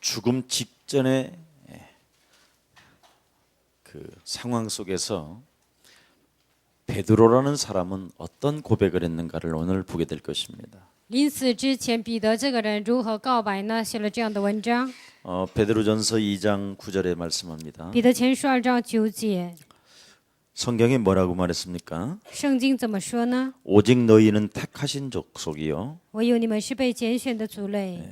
죽음 직전의 그 상황 속에서 베드로라는 사람은 어떤 고백을 했는가를 오늘 보게 될 것입니다. 临死之前，彼得这个人如何告白呢？写了这样的文章。 베드로전서 2장 9절에 말씀합니다. 彼得前书2章9节， 성경이 뭐라고 말했습니까? 圣经怎么说呢？ 오직 너희는 택하신 족속이요 唯有你们是被拣选的族类，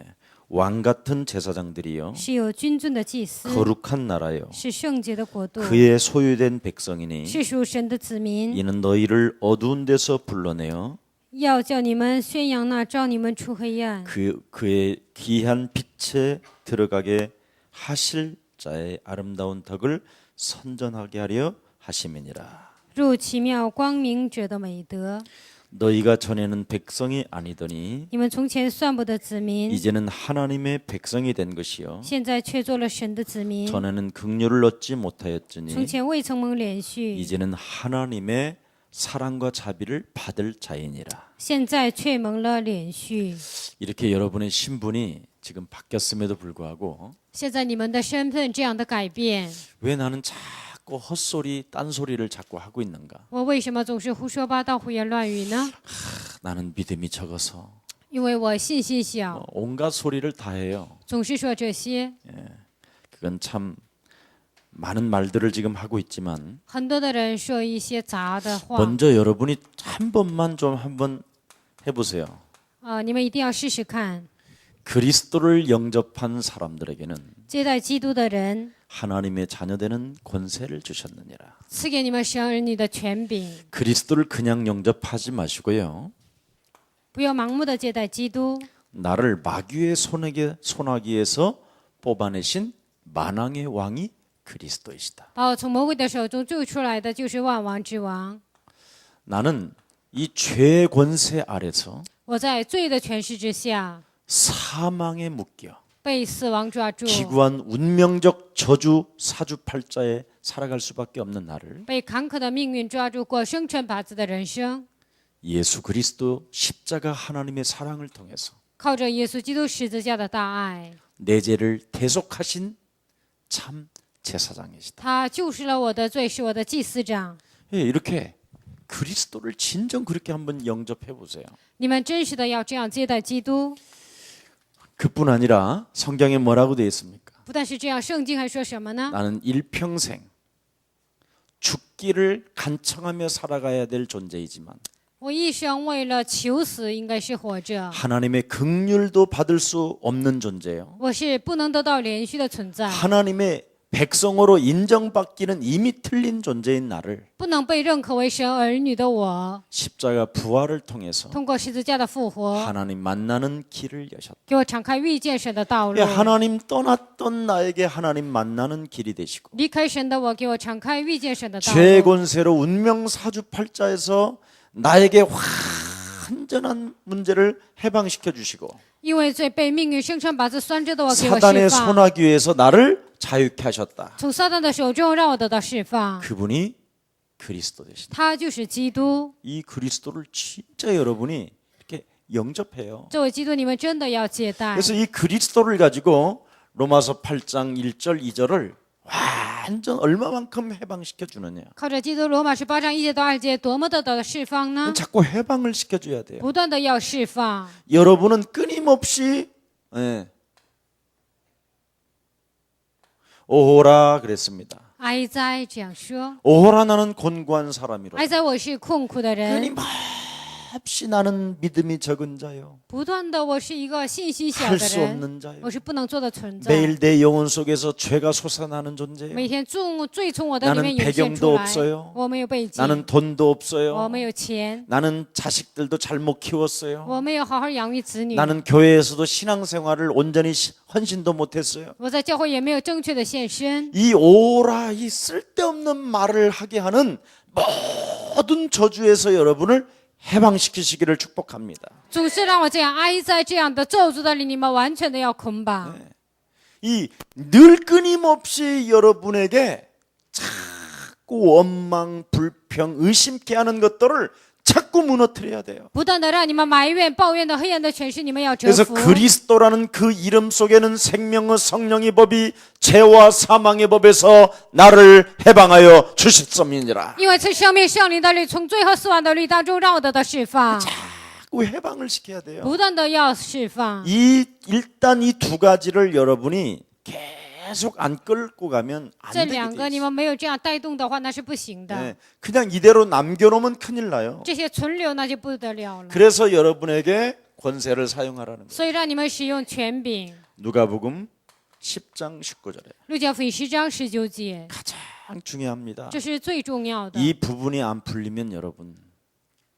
왕 같은 제사장들이요 是有君尊的祭司， 거룩한 나라요 是圣洁的国度， 그의 소유된 백성이니 是属神的子民。 이는 너희를 어두운 데서 불러내어 要叫你们宣扬那召你们出黑暗， 그의 귀한 빛에 들어가게 하실 자의 아름다운 덕을 선전하게 하려 하심이니라. 入奇妙光明者的美德。 너희가 전에는 백성이 아니더니 你们从前算不得子民， 이제는 하나님의 백성이 된 것이요 现在却做了神的子民。 전에는 긍휼을 얻지 从 못하였으니 前未曾蒙连续， 이제는 하나님의 사랑과 자비를 받을 자이니라. 现在却蒙了连续。 이렇게 여러분의 신분이 지금 바뀌었음에도 불구하고 现在你们的身份这样的改变， 왜 나는 자꾸 헛소리 딴소리를 자꾸 하고 있는가? 我为什么总是胡说八道、胡言乱语呢？ 나는 믿음이 적어서 因为我信心小， 온갖 소리를 다 해요. 总是说这些。 그건 참 많은 말들을 지금 하고 있지만 很多的人说一些杂的话， 먼저 여러분이 한 번만 좀 한번 해보세요. 你们一定要试试看。 그리스도를 영접한 사람들에게는 接待基督的人， 하나님의 자녀되는 권세를 주셨느니라. 赐给你们神儿女的权柄， 그리스도를 그냥 영접하지 마시고요. 不要盲目的接待基督。 나를 마귀의 손아귀에서 뽑아내신 만왕의 왕이 그리스도이시다. 把我从魔鬼的手中救出来的就是万王之王。 나는 이 죄의 권세 아래서 我在罪的权势之下， 사망에 묶여 被死亡抓住， 기구한 운명적 저주 사주팔자에 살아갈 수밖에 없는 나를 被坎坷的命运抓住过生辰八字的人生， 예수 그리스도 십자가 하나님의 사랑을 통해서 靠着耶稣基督十字架的大爱， 내 죄를 대속하신 참 제사장이시다. 他救赎了我的罪，是我的祭司长。 예, 이렇게 그리스도를 진정 그렇게 한번 영접해 보세요. 你们真实的要这样接待基督。 그뿐 아니라 성경에 뭐라고 되어 있습니까? 不但是这样，圣经还说什么呢？ 나는 일평생 죽기를 간청하며 살아가야 될 존재이지만 我一生为了求死，应该是活着。 하나님의 긍휼도 받을 수 없는 존재예요. 我是不能得到连续的存在， 하나님의 백성으로 인정받기는 이미 틀린 존재인 나를 不能被认可为神儿女的我， 십자가 부활을 통해서 通过十字架的复活， 하나님 만나는 길을 여셨다. 给我敞开遇见神的道路。 하나님 떠났던 나에게 하나님 만나는 길이 되시고 离开神的我，给我敞开遇见神的道 죄 路。 권세로 운명 사주팔자에서 나에게 완전한 문제를 해방시켜 주시고 因为罪被命运生辰八字拴着的我，给我 사단의 释放， 손아귀에서 나를 자유케 하셨다. 从撒旦的手中让我得到释放。 그분이 그리스도 되시다. 他就是基督。 이 그리스도를 진짜 여러분이 이렇게 영접해요. 这位基督，你们真的要接待。 그래서 이 그리스도를 가지고 로마서 8장 1절 2절을 완전 얼마만큼 해방시켜 주느냐. 靠着基督，罗马18章1节到2节，多么的得到释放呢？ 자꾸 해방을 시켜 줘야 돼요. 不断的要释放。 여러분은 끊임없이 오호라 그랬습니다. 哀哉这样说， 오호라 나는 곤고한 사람이로 哀哉我是困苦的人， 끊임없이 나는 믿음이 적은 자요. 不断的我是一个信心小 할 的 수 人， 없는 자요. 我是不能做的存在。 매일 내 영혼 속에서 죄가 솟아나는 존재예요. 每天罪从我的里面 나는 涌现 배경도 出来 없어요 ，我没有背景， 나는 돈도 我 없어요. 没有钱， 나는 자식들도 잘못 키웠어요. 我没有好好养育子女， 나는 교회에서도 신앙생활을 온전히 헌신도 못했어요. 我在教会也没有正确的献身。 이 오라 이 쓸데없는 말을 하게 하는 모든 저주에서 여러분을 해방시키시기를 축복합니다. 总是让我这样哀哉这样的咒诅的里，你们完全的要捆绑。 이 늘 끊임없이 여러분에게 자꾸 원망, 불평, 의심케 하는 것들을 자꾸 무너뜨려야 돼요. 不断的让你们埋怨、抱怨的黑暗的权势，你们要折 그래서 服。 그리스도라는 그 이름 속에는 생명의 성령의 법이 죄와 사망의 법에서 나를 해방하여 주셨음이니라. 因为这生命圣灵的律从罪和死亡的律当中让我得到释放， 자꾸 해방을 시켜야 돼요. 不断的要释放。 일단 이 두 가지를 여러분이 계속 안 끌고 가면 안 这 되게 两 돼 个你 있어요. 们没有这样带动的话，那是不行的。 네, 그냥 이대로 남겨놓으면 큰일 나요. 这些存留那就不得了了。 그래서 여러분에게 권세를 사용하라는 거예요. 所以让你们使用权柄。 누가복음 10장 19절에 路加福音10章19节， 가장 중요합니다. 这是最重要的。 이 부분이 안 풀리면 여러분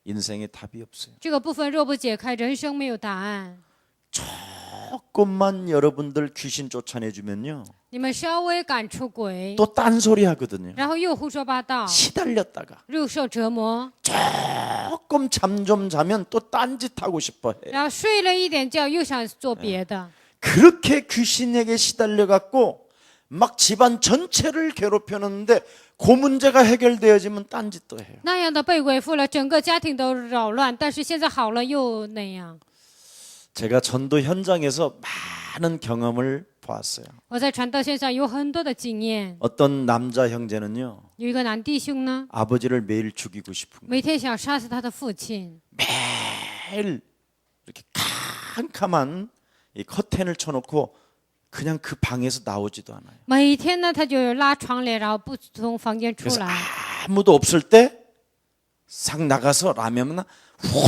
인생에 답이 없어요. 这个部分若不解开，人生没有答案。 조금만 여러분들 귀신 쫓아내주면요 你们稍微赶出轨， 또 딴소리 하거든요. 然后又胡说八道， 시달렸다가 又受折磨， 조금 잠 좀 자면 또 딴짓 하고 싶어 해. 然后睡了一点觉又想做别的， 그렇게 귀신에게 시달려 갖고 막 집안 전체를 괴롭혔는데 그 문제가 해결되어지면 딴짓도 해요. 那样的被鬼附了，整个家庭都扰乱。但是现在好了又那样。 제가 전도 현장에서 많은 경험을 보았어요. 我在传道线上有很多的经验， 어떤 남자 형제는요 有一个男弟兄呢， 아버지를 매일 죽이고 싶은 거예요. 每天想杀死他的父亲， 매일 이렇게 캄캄한 이 커튼을 쳐놓고 그냥 그 방에서 나오지도 않아요. 每天呢他就拉窗帘，然后不从房间出 그래서 来。 아무도 없을 때 싹 나가서 라면만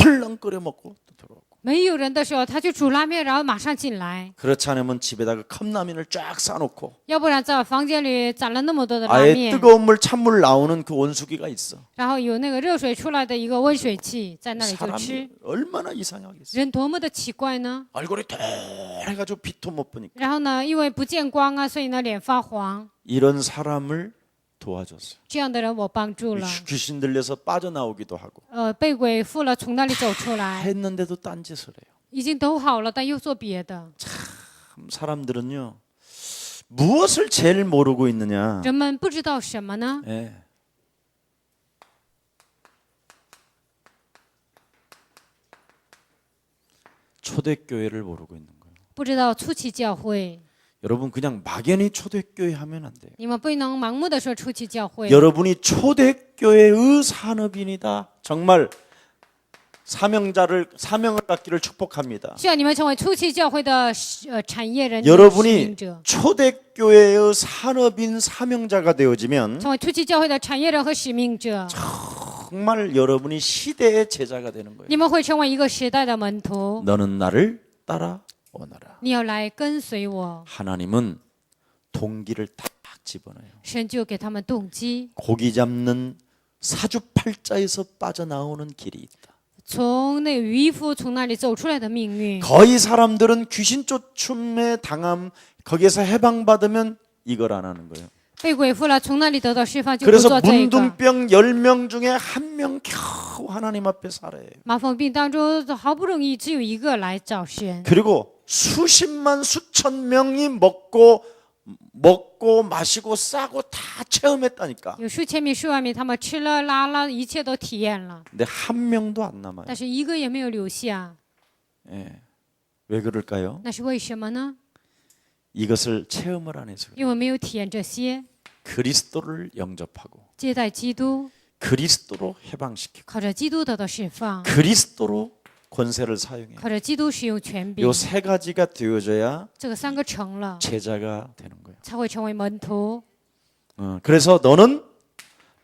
홀렁 끓여 먹고 또 들어오고. 没有人的时候，他就煮拉面，然后马上进来。 그렇지 않으면 집에다가 컵라면을 쫙 싸놓고 要不然在房间里攒了那么多的拉 아예 面， 뜨거운 물 찬물 나오는 그 온수기가 있어. 然后有那个热水出来的一个温水器，在那里就吃 사람이 。 얼마나 이상하겠어. 人多么的奇怪呢？ 얼굴이 도래가지고 빛도 못 보니까 然后呢，因为不见光啊，所以呢脸发黄。 이런 사람을 도와줬어요. 这样的人我帮助了， 귀신 들려서 빠져나오기도 하고 被鬼附了，从那里走出来， 했는데도 딴짓을 해요. 已经都好了，但又做别的。 사람들은요 무엇을 제일 모르고 있느냐? 人们不知道什么呢？ 예. 초대교회를 모르고 있는 거예요. 不知道初期教会。 여러분 그냥 막연히 초대교회 하면 안 돼요. 你们不能盲目的说初期教会。 여러분이 초대교회의 산업인이다. 정말 사명을 갖기를 축복합니다. 需要你们成为初期教会的产业人、使 여러분이 命者， 초대교회의 산업인 사명자가 되어지면 成为初期教会的产业人和使命者， 정말 여러분이 시대의 제자가 되는 거예요. 你们会成为一个时代的门徒。 너는 나를 따라오너라. 你要来跟随我， 하나님은 동기를 딱 집어넣어요. 神就给他们动机， 고기 잡는 사주팔자에서 빠져나오는 길이 있다. 从那个渔夫从那里走出来的命运。 거의 사람들은 귀신 쫓음에 당함 거기에서 해방받으면 이걸 안 하는 거예요. 被鬼附了，从那里得到释放，就不 그래서 做这个。 문둥병 10명 중에 1명 겨우 하나님 앞에 살아요. 麻风病当中，好不容易只有一个来找神， 그리고 수십만 수천 명이 먹고 마시고 싸고 다 체험했다니까. 有数千米、数万米，他们吃了拉了，一切都体验了， 근데 한 명도 안 남아요. 但是一个也没有留下， 예. 왜 그럴까요? 那是为什么呢？ 이것을 체험을 안 해서 그래요. 因为没有体验这些， 그리스도를 영접하고 接待基督， 그리스도로 해방시키고 靠着基督得到释放， 그리스도로 권세를 사용해요. 靠着基督使用权柄， 요 세 가지가 되어져야 这个三个成了， 제자가 되는 거예요. 才会成为门徒。 그래서 너는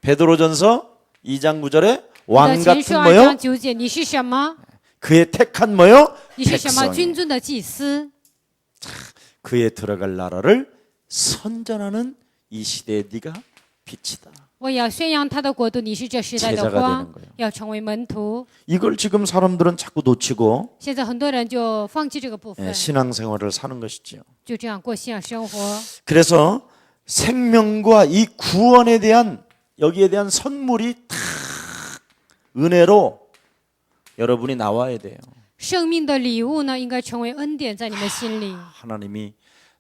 베드로전서 2장 9절에 你 왕 的前 같은 书2 뭐요? 章9节，你是什么？ 그의 택한 뭐요? 你是什么？ 백성이. 君尊的祭司， 그의 들어갈 나라를 선전하는 이 시대에 네가 빛이다. 我要宣扬他的国度。你是这时代的 제자가 光 되는 거예요. ，要成为门徒。 이걸 지금 사람들은 자꾸 놓치고 现在很多人就放弃这个部分， 신앙생활을 사는 것이죠. 就这样过信仰生活。 그래서 생명과 이 구원에 대한 여기에 대한 선물이 다 은혜로 여러분이 나와야 돼요. 生命的礼物呢，应该成为恩典在你们心里。 하나님이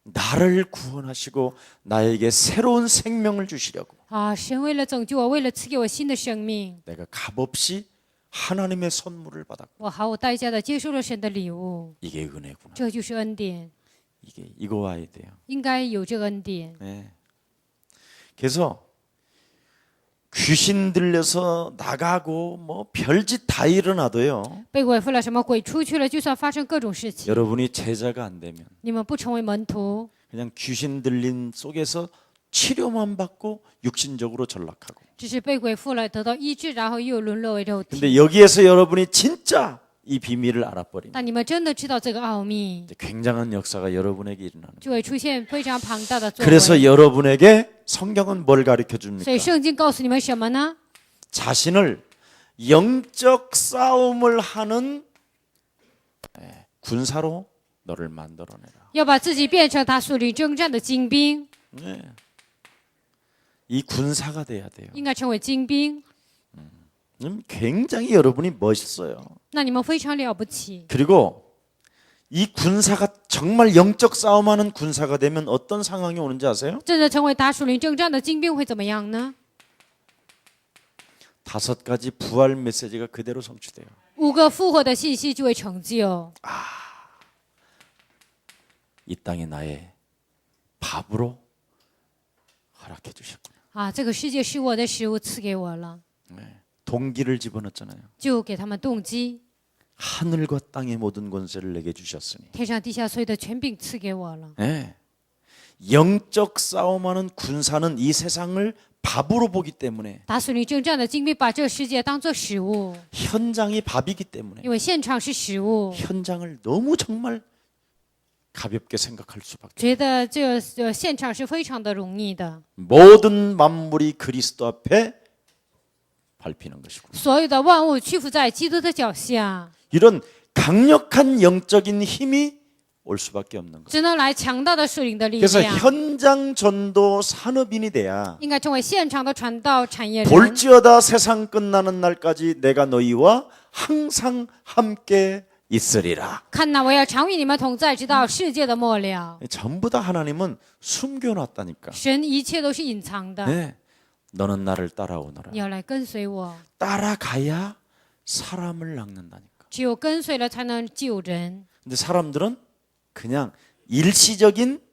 나를 구원하시고 나에게 새로운 생명을 주시려고 啊，神为了拯救我，为了赐给我新的生命， 내가 값없이 하나님의 선물을 받았고 我毫无代价的接受了神的礼物， 이게 은혜구나. 这就是恩典， 이거 와야 돼요. 应该有这个恩典。 네. 그래서 귀신 들려서 나가고 뭐 별짓 다 일어나도요. 被鬼附了什么鬼出去了，就算发生各种事情， 여러분이 제자가 안 되면 你们不成为门徒， 그냥 귀신 들린 속에서 치료만 받고 육신적으로 전락하고. 只是被鬼附了，得到医治，然后又沦落为肉体。 근데 여기에서 여러분이 진짜 이 비밀을 알아버리면 但你们真的知道这个奥秘， 이제 굉장한 역사가 여러분에게 일어나는 거예요. 就会出现非常庞大的作 그래서 为。 여러분에게 성경은 뭘 가르쳐 所 줍니까? 以圣经告诉你们什么呢？ 자신을 영적 싸움을 하는 군사로 너를 만들어내라. 要把自己变成他属灵征战的精兵， 네. 이 군사가 돼야 돼요. 应该成为精兵。 굉장히 여러분이 멋있어요. 那你们非常了不起。 그리고 이 군사가 정말 영적 싸움하는 군사가 되면 어떤 상황이 오는지 아세요? 真的成为打属灵征战的精兵会怎么样呢？ 5가지 부활 메시지가 그대로 성취돼요. 5个复活的信息就会成就。 이 땅에 나의 밥으로 허락해 주셨구나. 啊，这个世界是我的食物赐给我了， 동기를 집어넣었잖아요. 就给他们动机， 하늘과 땅의 모든 권세를 내게 주셨으니. 天上地下所有的权柄赐给我了。 네. 영적 싸움하는 군사는 이 세상을 밥으로 보기 때문에 打属灵征战的精兵把这个世界当作食物， 현장이 밥이기 때문에 因为现场是食物， 현장을 너무 정말 가볍게 생각할 수밖에. 觉得这个现场是非常的容易的。 모든 만물이 그리스도 앞에 밟히는 것이고. 所有的万物屈服在基督的脚下， 이런 강력한 영적인 힘이 올 수밖에 없는 것. 只能来强大的属灵的力 그래서 量。 현장 전도 산업인이 돼야 应该成为现场的传道产业人。 볼지어다 세상 끝나는 날까지 내가 너희와 항상 함께 있으리라. 看哪，我要常与你们同在，直到世界的末了。 전부 다 하나님은 숨겨놨다니까. 神一切都是隐藏的， 네. 너는 나를 따라오너라. 你要来跟随我， 따라가야 사람을 낚는다니까. 只有跟随了才能救人。 근데 사람들은 그냥 일시적인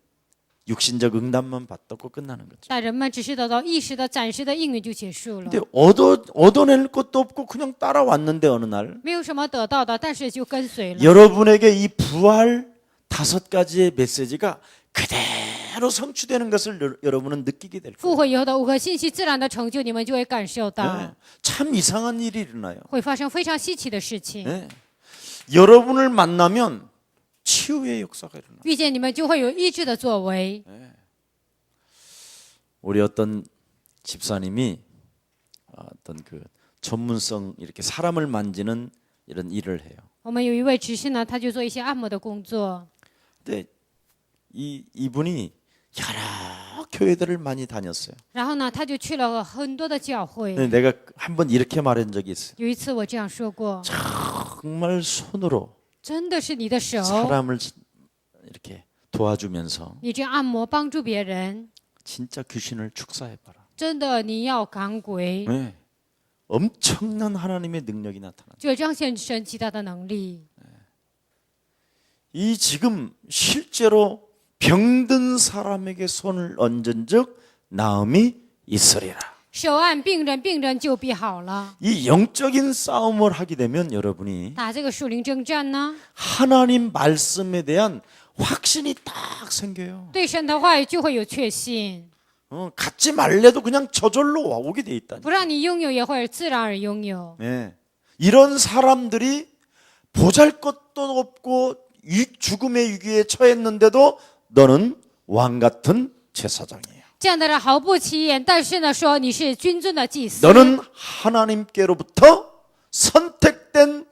육신적 응답만 받고 끝나는 거죠. 但人们只是得到一时的、暂时的应允就结束了， 근데 얻어낼 것도 없고 그냥 따라왔는데 어느 날 没有什么得到的，但是就跟随了。 여러분에게 이 부활 5가지의 메시지가 그대로 성취되는 것을 여러분은 느끼게 될 复 거예요. 活以后的5个信息自然的成就，你们就会感受到， 네. 참 이상한 일이 일어나요. 会发生非常稀奇的事情。 네. 여러분을 만나면 치유의 역사가 일어나요. 遇见你们就会有医治的作为。 우리 어떤 집사님이 어떤 그 전문성 이렇게 사람을 만지는 이런 일을 해요. 我们有一位执事呢，他就做一些按摩的工作， 근데 이분이 여러 교회들을 많이 다녔어요. 然后呢，他就去了很多的教会。 근데 내가 한번 이렇게 말한 적이 있어요. 有一次我这样说过， 정말 손으로 真的是你的手， 사람을 이렇게 도와주면서 你这样按摩帮助别人， 진짜 귀신을 축사해봐라. 真的你要赶鬼， 네. 엄청난 하나님의 능력이 나타나. 就会彰显神极大的能力。 이 지금 실제로 병든 사람에게 손을 얹은 적 나음이 있으리라. 手按病人，病人就必好了。 이 영적인 싸움을 하게 되면 여러분이 打这个属灵征战呢， 하나님 말씀에 대한 확신이 딱 생겨요. 对神的话语就会有确信， 갖지 말래도 그냥 저절로 오게 돼 있다니. 不让你拥有也会自然而拥有。 네. 이런 사람들이 보잘것도 없고 죽음의 위기에 처했는데도 너는 왕 같은 제사장이에요. 这样的人毫不起眼，但是呢，说你是君尊的祭司， 너는 하나님께로부터 선택된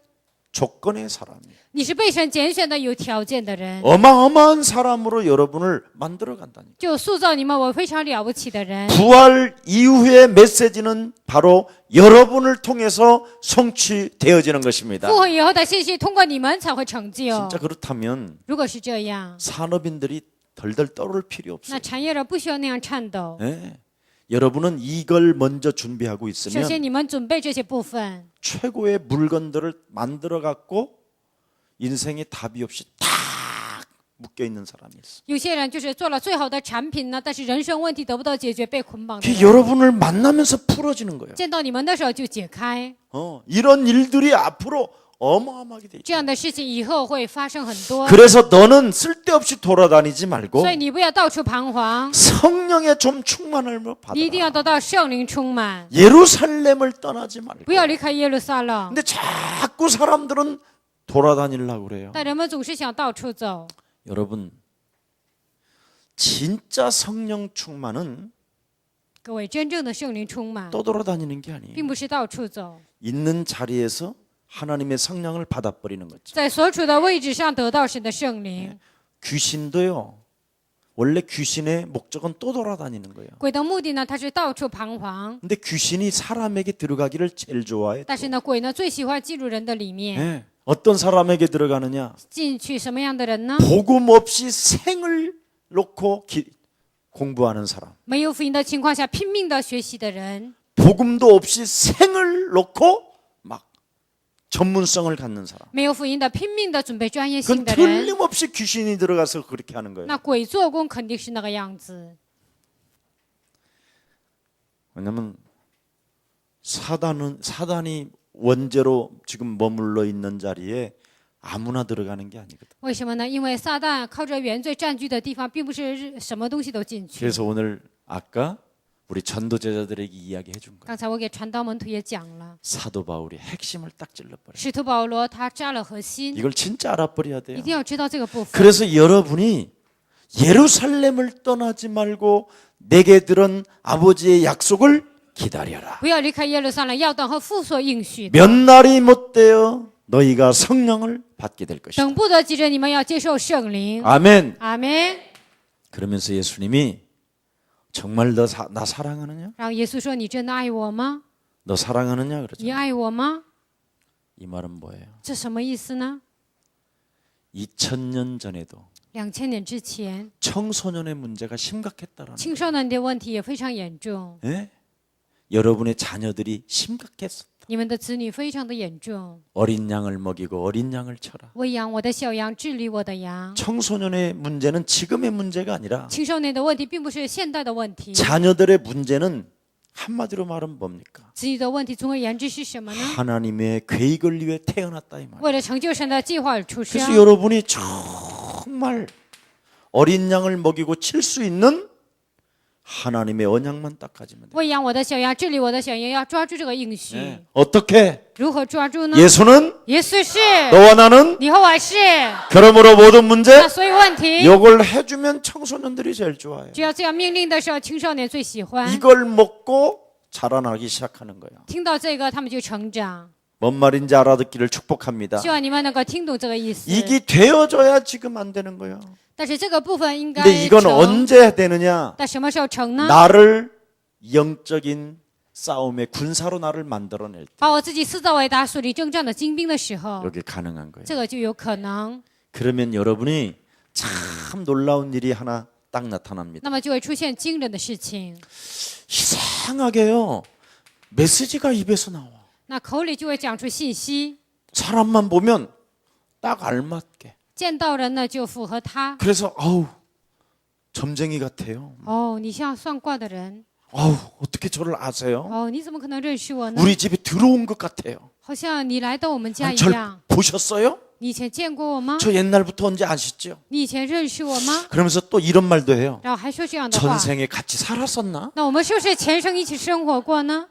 조건의 사람이에요. 你是被神拣选的有条件的人， 어마어마한 사람으로 여러분을 만들어 간다니까. 就塑造你们为非常了不起的人。 부활 이후의 메시지는 바로 여러분을 통해서 성취되어지는 것입니다. 复活以后的信息通过你们才会成就。 진짜 그렇다면 如果是这样， 산업인들이 덜덜 떨을 필요 那 없어요. 产业人不需要那样颤抖， 네. 여러분은 이걸 먼저 준비하고 首 있으면 先，你们准备这些部分， 최고의 물건들을 만들어 갖고 인생에 답이 없이 딱 묶여 있는 사람이 있어. 有些人就是做了最好的产品呢，但是人生问题得不到解决，被捆绑的 그게 人。 여러분을 만나면서 풀어지는 거예요. 见到你们的时候就解开， 이런 일들이 앞으로 어마어마하게 돼 있죠. 这样的事情以后会发生很多。 그래서 너는 쓸데없이 돌아다니지 말고 所以你不要到处彷徨， 성령의 좀 충만을 你一定 받아라. 要得到圣灵充满， 예루살렘을 떠나지 말고. 不要离开耶路撒冷。 근데 자꾸 사람들은 돌아다니려고 그래요. 但人们总是想到处走。 여러분, 진짜 성령 충만은 各位，真正的圣灵充满， 떠돌아다니는 게 아니에요. 并不是到处走， 있는 자리에서 하나님의 성령을 받아버리는 거죠. 在所处的位置上得到神的圣灵。 귀신도요. 원래 귀신의 목적은 떠돌아다니는 거예요. 鬼的目的呢，它是到处彷徨， 근데 귀신이 사람에게 들어가기를 제일 좋아해. 但是呢，鬼呢最喜欢进入人的里面。 예. 어떤 사람에게 들어가느냐? 进去什么样的人呢？ 복음 없이 생을 놓고 공부하는 사람. 没有福音的情况下拼命的学习的人， 복음도 없이 생을 놓고 막 전문성을 갖는 사람. 没有福音的拼命的准备专业 그건 性的人， 틀림없이 귀신이 들어가서 그렇게 하는 거예요. 那鬼做工肯定是那个样子。 왜냐면 사단이 원죄로 지금 머물러 있는 자리에 아무나 들어가는 게 아니거든. 为什么呢？因为撒旦靠着原罪占据的地方，并不是什么东西都进去。 그래서 오늘 아까 우리 전도 제자들에게 이야기해 준 거예요. 刚才我给传道门徒也讲了， 사도 바울이 핵심을 딱 찔러버려. 使徒保罗他扎了核心， 이걸 진짜 알아버려야 돼요. 一定要知道这个部分。 그래서 여러분이 예루살렘을 떠나지 말고 내게 들은 아버지의 약속을 기다려라. 不要离开耶路撒冷，要等候父所应许的。 몇 날이 못 되어 너희가 성령을 받게 될 것이다. 等不得及着你们要接受圣灵。 아멘. 阿门。 그러면서 예수님이 정말 나 사랑하느냐? 然后耶稣说：“你真的爱我吗？ 너 사랑하느냐? 你 그러죠. 爱我吗 이 말은 뭐예요? ？”这什么意思呢？ 2000년 전에도 2000年之前， 청소년의 문제가 심각했다라는 青少年的问题也非常严重， 예? 여러분의 자녀들이 심각했어. 你们的子女非常的严重。 어린 양을 먹이고 어린 양을 쳐라. 喂养我的小羊，治理我的羊。 청소년의 문제는 지금의 문제가 아니라 青少年的问题并不是现代的问题， 자녀들의 문제는 한마디로 말하면 뭡니까? 子女的问题，总而言之是什么呢？ 하나님의 계획을 위해 태어났다 이 말. 为了成就神的计划而出生。 그래서 여러분이 정말 어린 양을 먹이고 칠 수 있는 하나님의 언약만 딱 가지면 돼요. 喂养我的小羊，治理我的小羊，要抓住这个应许。 네. 어떻게? 如何抓住呢？ 예수는 耶稣是， 너와 나는 你和我是。 그러므로 모든 문제 那所有问题， 이걸 해주면 청소년들이 제일 좋아해요. 只要这样命令的时候，青少年最喜欢。 이걸 먹고 자라나기 시작하는 거예요. 听到这个，他们就成长。 뭔 말인지 알아듣기를 축복합니다. 希望你们能够听懂这个意思。 이게 되어져야 지금 안 되는 거예요. 但是这个部分应该 근데 이건 成， 언제 되느냐? 但什么时候成呢？ 나를 영적인 싸움의 군사로 나를 만들어낼 때 把我自己塑造为打属灵征战的精兵的时候， 여기 가능한 거예요. 这个就有可能。 그러면 여러분이 참 놀라운 일이 하나 딱 나타납니다. 那么就会出现惊人的事情。 이상하게요. 메시지가 입에서 나와. 那口里就会讲出信息， 사람만 보면 딱 알맞게. 见到人呢就符合他。 그래서 아우 점쟁이 같아요. 哦，你像算卦的人。 아우 어떻게 저를 아세요? 哦，你怎么可能认识我呢？ 우리 집에 들어온 것 같아요. 好像你来到我们家 아니, 一 절 样。 보셨어요? 你以前见过我吗？ 저 옛날부터 언제 아시죠? 你以前认识我吗？ 그러면서 또 이런 말도 해요. 然后还说这样的话。 전생에 같이 살았었나? 那我们是不是前生一起生活过呢？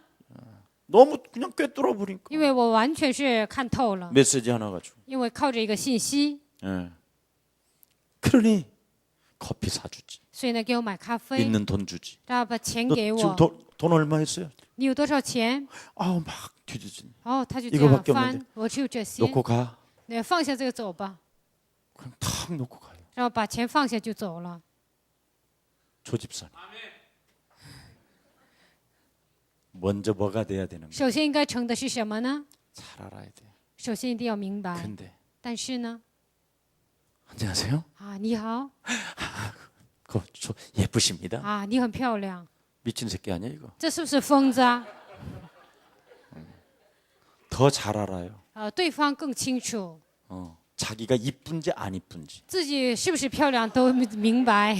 너무 그냥 꿰뚫어 버리니까 因为我完全是看透了， 메시지 하나 가지고. 因为靠着一个信息， 예. 그러니 커피 사주지. 所以呢给我买咖啡， 있는 돈 주지. 然后把钱 너 给 지금 我。 돈 얼마 했어요? 你有多少钱？ 아우 막 뒤지지. 哦，他就这 이거 样 밖에 翻 없는데 ，我只有这些， 놓고 가. 那放下这个走吧， 그냥 탁 놓고 가요. 然后把钱放下就走了。 조 집사님. 먼저 뭐가 돼야 되는 거야? 首先应该成的是什么呢？ 잘 알아야 돼. 首先一定要明白。 근데 但是呢， 안녕하세요. 啊，你好， 예쁘십니다. 啊，你很漂亮， 미친 새끼 아니야 이거? 这是不是疯子啊？ 더 잘 알아요. 对方更清楚 자기가 이쁜지 안 이쁜지. 自己是不是漂亮都明白。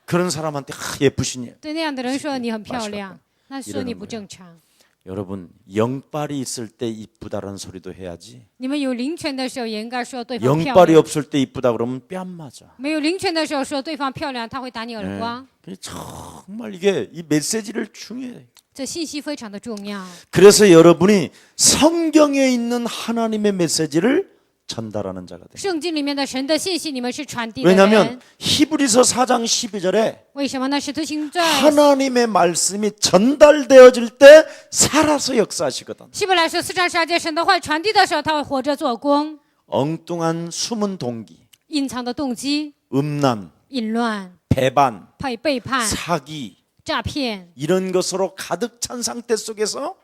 그런 사람한테 예쁘시니. 对那样的人说你很漂亮，那说你不正常。 여러분 영빨이 있을 때 이쁘다라는 소리도 해야지. 你们有灵权的时候也应该说对方漂 영빨이 亮， 없을 때 이쁘다 그러면 뺨 맞아. 没有灵权的时候说对方漂亮，他会打你耳光。 정말 이게 이 메시지를 중요해. 这信息非常的重要。 그래서 여러분이 성경에 있는 하나님의 메시지를 전달하는 자가 돼요. 圣经里面的神的信息，你们是传递的 왜냐하면 人。 히브리서 4장 12절에 为什么呢？使徒行传 하나님의 말씀이 전달되어질 때 살아서 역사하시거든. 希伯来书4章12节，神的话传递的时候，他会活着做工。 엉뚱한 숨은 동기, 隐藏的动机、 음란, 淫乱、 배반, 背叛、 사기 诈骗， 이런 것으로 가득 찬 상태 속에서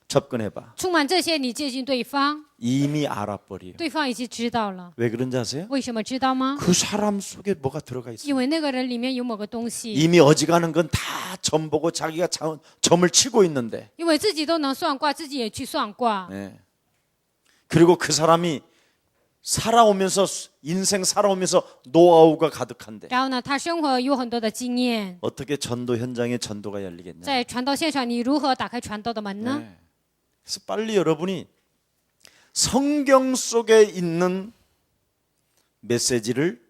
접근해봐. 充满这些，你接近对方， 이미 알아버려. 对方已经知道了。 왜 그런지 아세요? 为什么知道吗？ 그 사람 속에 뭐가 들어가 있어. 因为那个人里面有某个东西， 이미 어지간한 건 다 점보고 자기가 점을 치고 있는데. 因为自己都能算卦，自己也去算卦。 네. 그리고 그 사람이 살아오면서 인생 살아오면서 노하우가 가득한데 然后呢，他生活有很多的经验， 어떻게 전도 현장에 전도가 열리겠냐. 在传道现场，你如何打开传道的门呢？ 네. 그래서 빨리 여러분이 성경 속에 있는 메시지를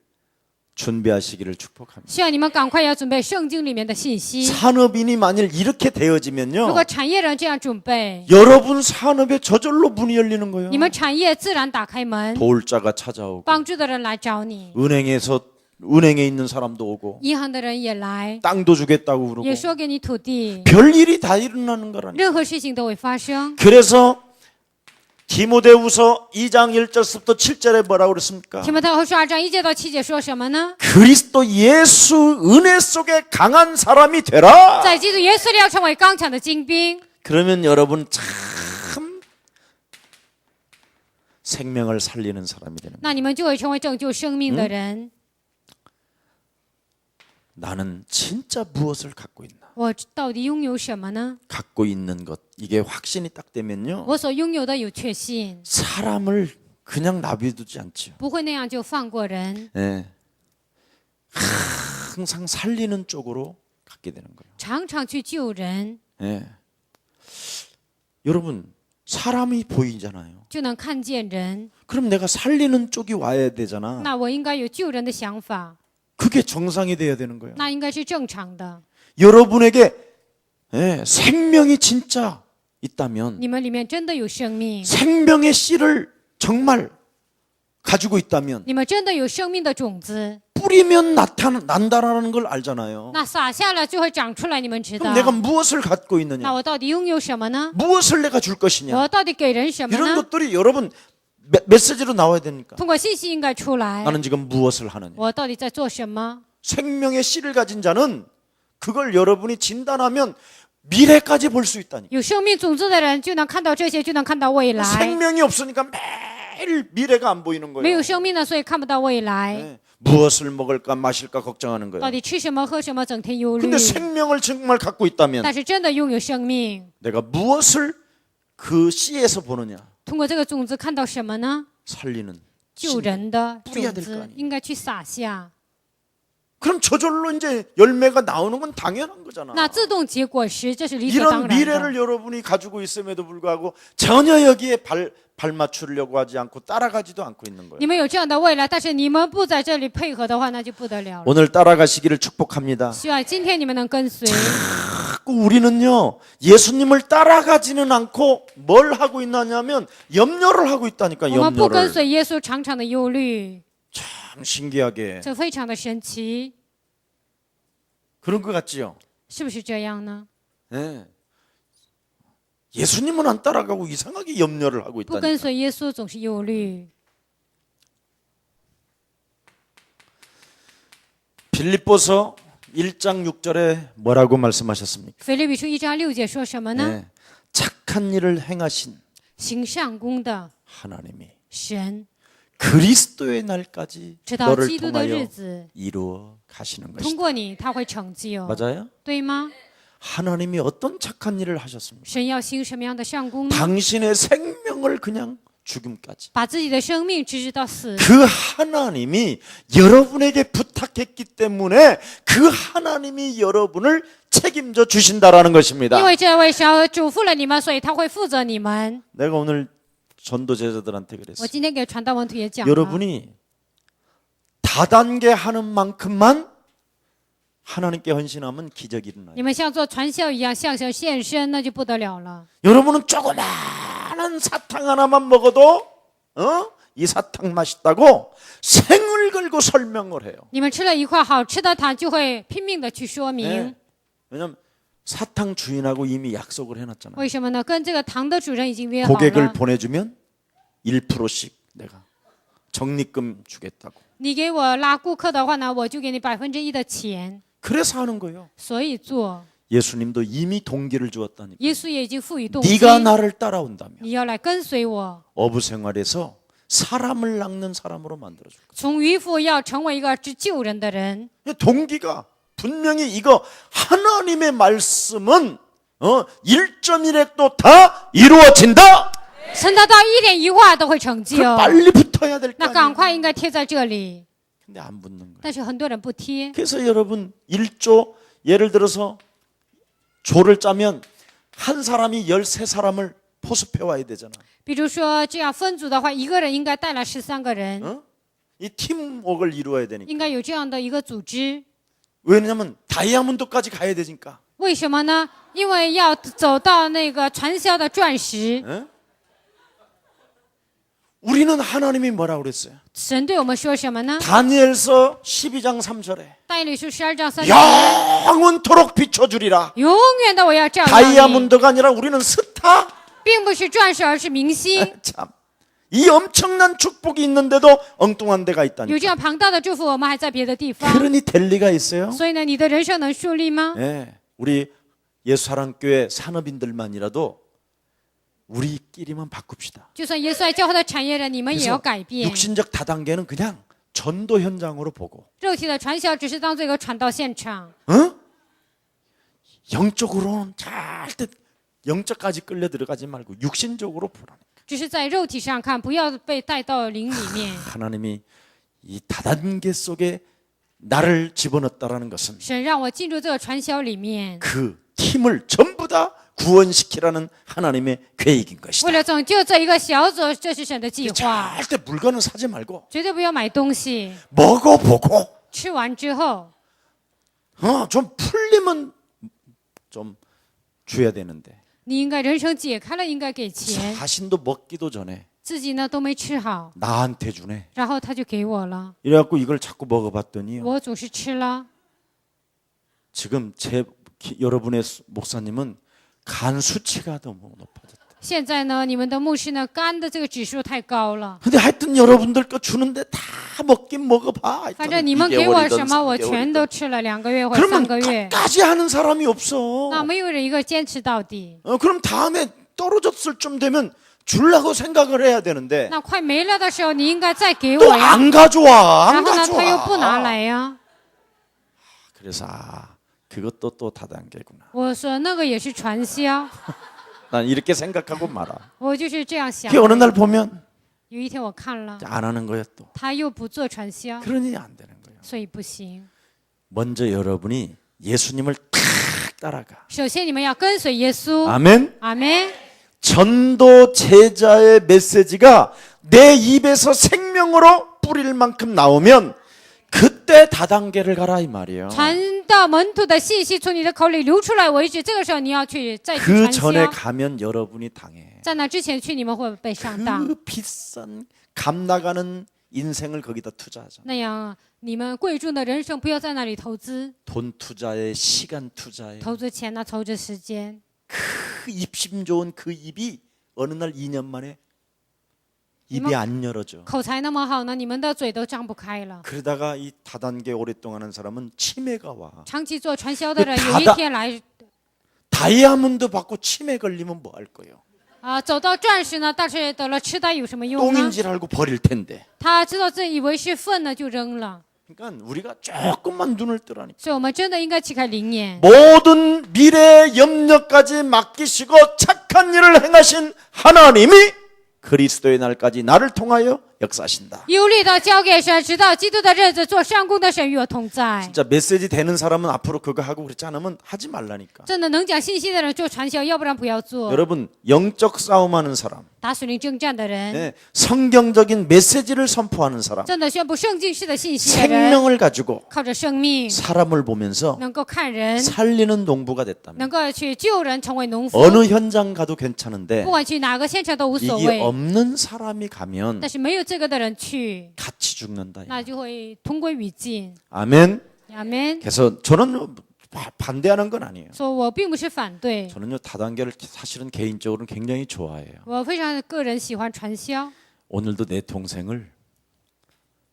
준비하시기를 축복합니다. 希望你们赶快要准备圣经里面的信息。 산업인이 만일 이렇게 如 되어지면요, 果产业人这样准备， 여러분 산업에 저절로 문이 열리는 거예요. 你们产业自然打开门， 도울자가 찾아오고 帮助的人来找你， 은행에 있는 사람도 오고 银行的人也来， 땅도 주겠다고 그러고 也说给你土地， 별일이 다 일어나는 거라니. 任何事情都会发生。 그래서 디모데후서 2장 1절부터 7절에 뭐라고 그랬습니까? 提摩太后书2章1节到7节说什么呢？ 그리스도 예수 은혜 속에 강한 사람이 되라. 在基督耶稣里要成为刚强的精兵， 그러면 여러분 참 생명을 살리는 사람이 되는 거예요. 那你们就会成为拯救生命的人。 나는 진짜 무엇을 갖고 있나? 我到底拥有什么呢？ 갖고 있는 것 이게 확신이 딱 되면요, 我所拥有的有确信， 사람을 그냥 놔두지 않죠. 不会那样就放过人， 예. 항상 살리는 쪽으로 갖게 되는 거예요. 常常去救人， 예. 여러분 사람이 보이잖아요. 就能看见人。 그럼 내가 살리는 쪽이 와야 되잖아. 那我应该有救人的想法， 그게 정상이 돼야 되는 거예요. 那应该是正常的。 여러분에게 생명이 진짜 있다면 你们里面真的有生命， 생명의 씨를 정말 가지고 있다면 你们真的有生命的种子， 뿌리면 난다라는 걸 알잖아요. 那撒下了就会长出来。你们知道 그럼 ？ 내가 무엇을 갖고 那 있느냐? 我到底拥有什么呢？ 무엇을 내가 줄 것이냐? 我到底给人什么 이런 呢？ 것들이 여러분 메시지로 나와야 되니까. 通过信息应该出来。 나는 지금 무엇을 하느냐? 我到底在做什么？ 생명의 씨를 가진 자는 그걸 여러분이 진단하면 미래까지 볼 수 있다니. 有生命种子的人就能看到这些，就能看到未来。 생명이 없으니까 매일 미래가 안 보이는 没有 거예요. 生命的，所以看不到未来。 네. 무엇을 먹을까 마실까 걱정하는 到 거예요. 底吃什么喝什么，整天忧虑 근데 。 생명을 정말 갖고 있다면 但是真的拥有生命， 내가 무엇을 그 씨에서 보느냐? 通过这个种子看到什么呢？ 살리는 救人的 뿌려야 种 될거 子 아니에요 应该去撒下， 그럼 저절로 이제 열매가 나오는 건 당연한 거잖아. 那自动结果实，这是理所 이런 当然的。 미래를 여러분이 가지고 있음에도 불구하고 전혀 여기에 발 맞추려고 하지 않고 따라가지도 않고 있는 거예요. 你们有这样的未来，但是你们不在这里配合的话，那就不得了了。 오늘 따라가시기를 축복합니다. 希望今天你们能跟随。 자꾸 우리는요, 예수님을 따라가지는 않고 뭘 하고 있느냐면 염려를 하고 있다니까. 我们不跟 염려를. 随耶稣，常常的忧虑， 참 신기하게 这非常的神奇， 그런 것 같지요. 是不是这样呢？ 예. 예수님은 안 따라가고 이상하게 염려를 하고 不跟 있다니까. 随耶稣总是忧虑。 빌립보서 1장 6절에 뭐라고 말씀하셨습니까? 腓立比书1章6节说什么呢？ 네. 착한 일을 행하신 行善功的 하나님이 神， 그리스도의 날까지 直到 너를 基督的日 통하여 子， 이루어 가시는 通 것이다. 过你他会成就， 맞아요? 对吗？ 하나님이 어떤 착한 일을 하셨습니까? 神要行什么样的善功呢？ 당신의 생명을 그냥 죽음까지. 把自己的生命置之到死。 그 하나님이 여러분에게 부탁했기 때문에 그 하나님이 여러분을 책임져 주신다라는 것입니다. 因为这位神嘱咐了你们，所以他会负责你们。 내가 오늘 전도 제자들한테 我 그랬어요. 今天给传道文徒也讲了， 여러분이 다단계 하는 만큼만 하나님께 헌신하면 기적이 일어나요. 你们像做传销一样向神献身，那就不得了了。 여러분은 조그마한 사탕 하나만 먹어도 이 사탕 맛있다고 생을 걸고 설명을 해요. 你们吃了一块好吃的糖，就会拼命的去说明。 네. 왜냐면 사탕 주인하고 이미 약속을 해놨잖아요. 为什么呢？跟这个糖的主人已经约好 고객을 了。 보내주면 1%씩 내가 적립금 주겠다고. 你给我拉顾客的话呢，我就给你1%的钱。 그래서 하는 거예요. 所以做， 예수님도 이미 동기를 주었다니까. 耶稣也已经赋予动机。 네가 나를 따라온다면 你要来跟随我， 어부 생활에서 사람을 낚는 사람으로 만들어줄 거예요. 从渔夫要成为一个只救人的人。 동기가 분명히 이거 하나님의 말씀은 1.1핵도 다 이루어진다. 神的道一点一画都会成就， 빨리 붙어야 될 거 那赶 아니에요. 快应该贴在这里。 근데 안 붙는 거예요. 但是很多人不贴， 그래서 여러분 1조 예를 들어서 조를 짜면 한 사람이 13사람을 포섭해 와야 되잖아. 比如说这样分组的话，一个人应该带来13个人， 이 팀워크를 이루어야 되니까. 应该有这样的一个组织。 왜냐면 다이아몬드까지 가야 되니까. 为什么呢？因为要走到那个传销的钻石。 우리는 하나님이 뭐라고 그랬어요? 神对我们说什么呢？ 다니엘서 12장 3절에 但以理书12章3节， 영원토록 비춰주리라. 永远的我要照耀你， 다이아몬드가 아니라 우리는 스타. 并不是钻石，而是明星。 참, 이 엄청난 축복이 있는데도 엉뚱한 데가 有 있다니까. 这样庞大的祝福，我们还在别的地方。 그러니 될 리가 있어요? 所以呢，你的人生能顺利吗？ 예, 우리 예수사랑교회 산업인들만이라도 우리끼리만 바꿉시다. 就算耶稣爱教会的产业人，你们也要 그래서 改变。 육신적 다단계는 그냥 전도 현장으로 보고 肉体的传销只是当做一个传道现场， 영적으로는 절대 영적까지 끌려 들어가지 말고 육신적으로 보라니까. 只是在肉体上看，不要被带到灵里面。 하나님이 이 다단계 속에 나를 집어넣었다라는 것은 神让我进入这个传销里面， 그 팀을 전부 다 구원시키라는 하나님의 계획인 것이다. 为了拯救这一个小组，这是神的计划。 절대 물건은 사지 말고 绝对不要买东西， 먹어보고 吃完之后 좀 풀리면 좀 줘야 되는데 你应该人生解开了，应该给钱。 자신도 먹기도 전에 自己呢都没吃好， 나한테 주네. 然后他就给我了， 이래갖고 이걸 자꾸 먹어봤더니요. 我总是吃了。 지금 여러분의 목사님은 간 수치가 너무 높아졌다. 现在呢，你们的牧师呢，肝的这个指数太高了。 근데 하여튼 여러분들 거 주는데 다 먹긴 먹어봐. 反正你们给我什么，我全都吃了2个月或者3个 그러면 月。 끝까지 하는 사람이 없어. 那没有人一个坚持到底。 그럼 다음에 떨어졌을 쯤 되면 주려고 생각을 해야 되는데 那快没了的时候，你应该再给 또 我呀。 안 가져와. 然 안 后呢，他又不拿 가져와. 来呀。 그래서 그것도 또 다단계구나. 我说那个也是传销， 난 이렇게 생각하고 말아. 我就是这样想 그 。 어느 날 보면 有一天我看了， 안 하는 거야 또. 他又不做传销， 그러니 안 되는 거예요. 所以不行。 먼저 여러분이 예수님을 탁 따라가. 首先你们要跟随耶稣。 아멘. 阿门。 전도 제자의 메시지가 내 입에서 생명으로 뿌릴 만큼 나오면 그때 다단계를 가라 이 말이에요. 传道门徒的信息从你的口里流出来为止，这个时候你要去再去 그 传 전에 销。 가면 여러분이 당해. 在那之前去，你们会被上当。 그 비싼 값 나가는 인생을 거기다 투자하자. 那样，你们贵重的人生不要在那里投资， 돈 투자에 시간 투자에 投资钱呢，投资时间。 그 입심 좋은 그 입이 어느 날 2년 만에 입이 안 열어져. 口才那么好呢，你们的嘴都张不开了。 그러다가 이 다단계 오랫동안 하는 사람은 치매가 와. 长期做传销的人， 그 有一天来 다이아몬드 받고 치매 걸리면 뭐 할 거예요? 走到钻石呢，但是得了痴呆有什么用呢？ 똥인 줄 알고 버릴 텐데. 他知道自己以为是粪呢，就扔了。 그러니까 우리가 조금만 눈을 뜨라니까. 所以我们真的应该启开灵眼， 모든 미래의 염려까지 맡기시고 착한 일을 행하신 하나님이 그리스도의 날까지 나를 통하여 역사하신다. 忧虑到交给神，直到基督的日子，做上工的神与我同在。 진짜 메시지 되는 사람은 앞으로 그거 하고 그렇지 않으면 하지 말라니까. 真的能讲信息的人做传销，要不然不要做。 여러분 영적 싸움하는 사람, 打属灵征战的人， 네, 성경적인 메시지를 선포하는 사람, 真的宣布圣经式的信息的人， 생명을 가지고 靠着生命 사람을 보면서 能够看人， 살리는 농부가 됐다면 能够去救人，成为农夫。 어느 현장 가도 괜찮은데 不管去哪个现场都无所 이게 谓， 없는 사람이 가면 但是没有这个的人去， 같이 죽는다. 那就会同归于尽。 아멘. 阿门。 그래서 저는 반대하는 건 아니에요. 说我并不是反对， 저는요 다단계를 사실은 개인적으로는 굉장히 좋아해요. 我非常个人喜欢传销。 오늘도 내 동생을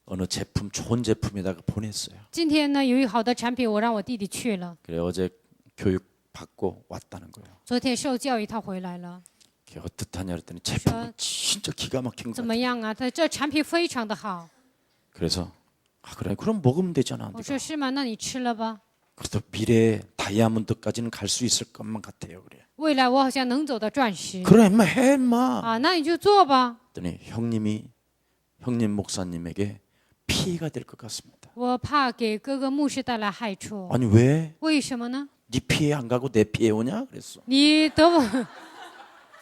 어느 제품 좋은 제품에다가 보냈어요. 今天呢，有一个好的产品，我让我弟弟去了。 그래 어제 교육 받고 왔다는 거예요. 昨天受教育，他回来了， 그게 어떻하냐 그랬더니 제품이 진짜 기가 막힌 거 怎 같아요. 么样啊？他这产品非常的好。 그래서 그래 그럼 먹으면 되잖아. 我说是吗？那你吃了吧。 그래도 미래 다이아몬드까지는 갈 수 있을 것만 같아요. 그래. 未来我好像能走到钻石 그래 인마 해 인마. 啊，那你就做吧。 그랬더니 형님 목사님에게 피해가 될 것 같습니다. 我怕给哥哥牧师带来害处， 아니 왜? 为什么呢？ 네 피해 안 가고 내 피해 오냐? 그랬어.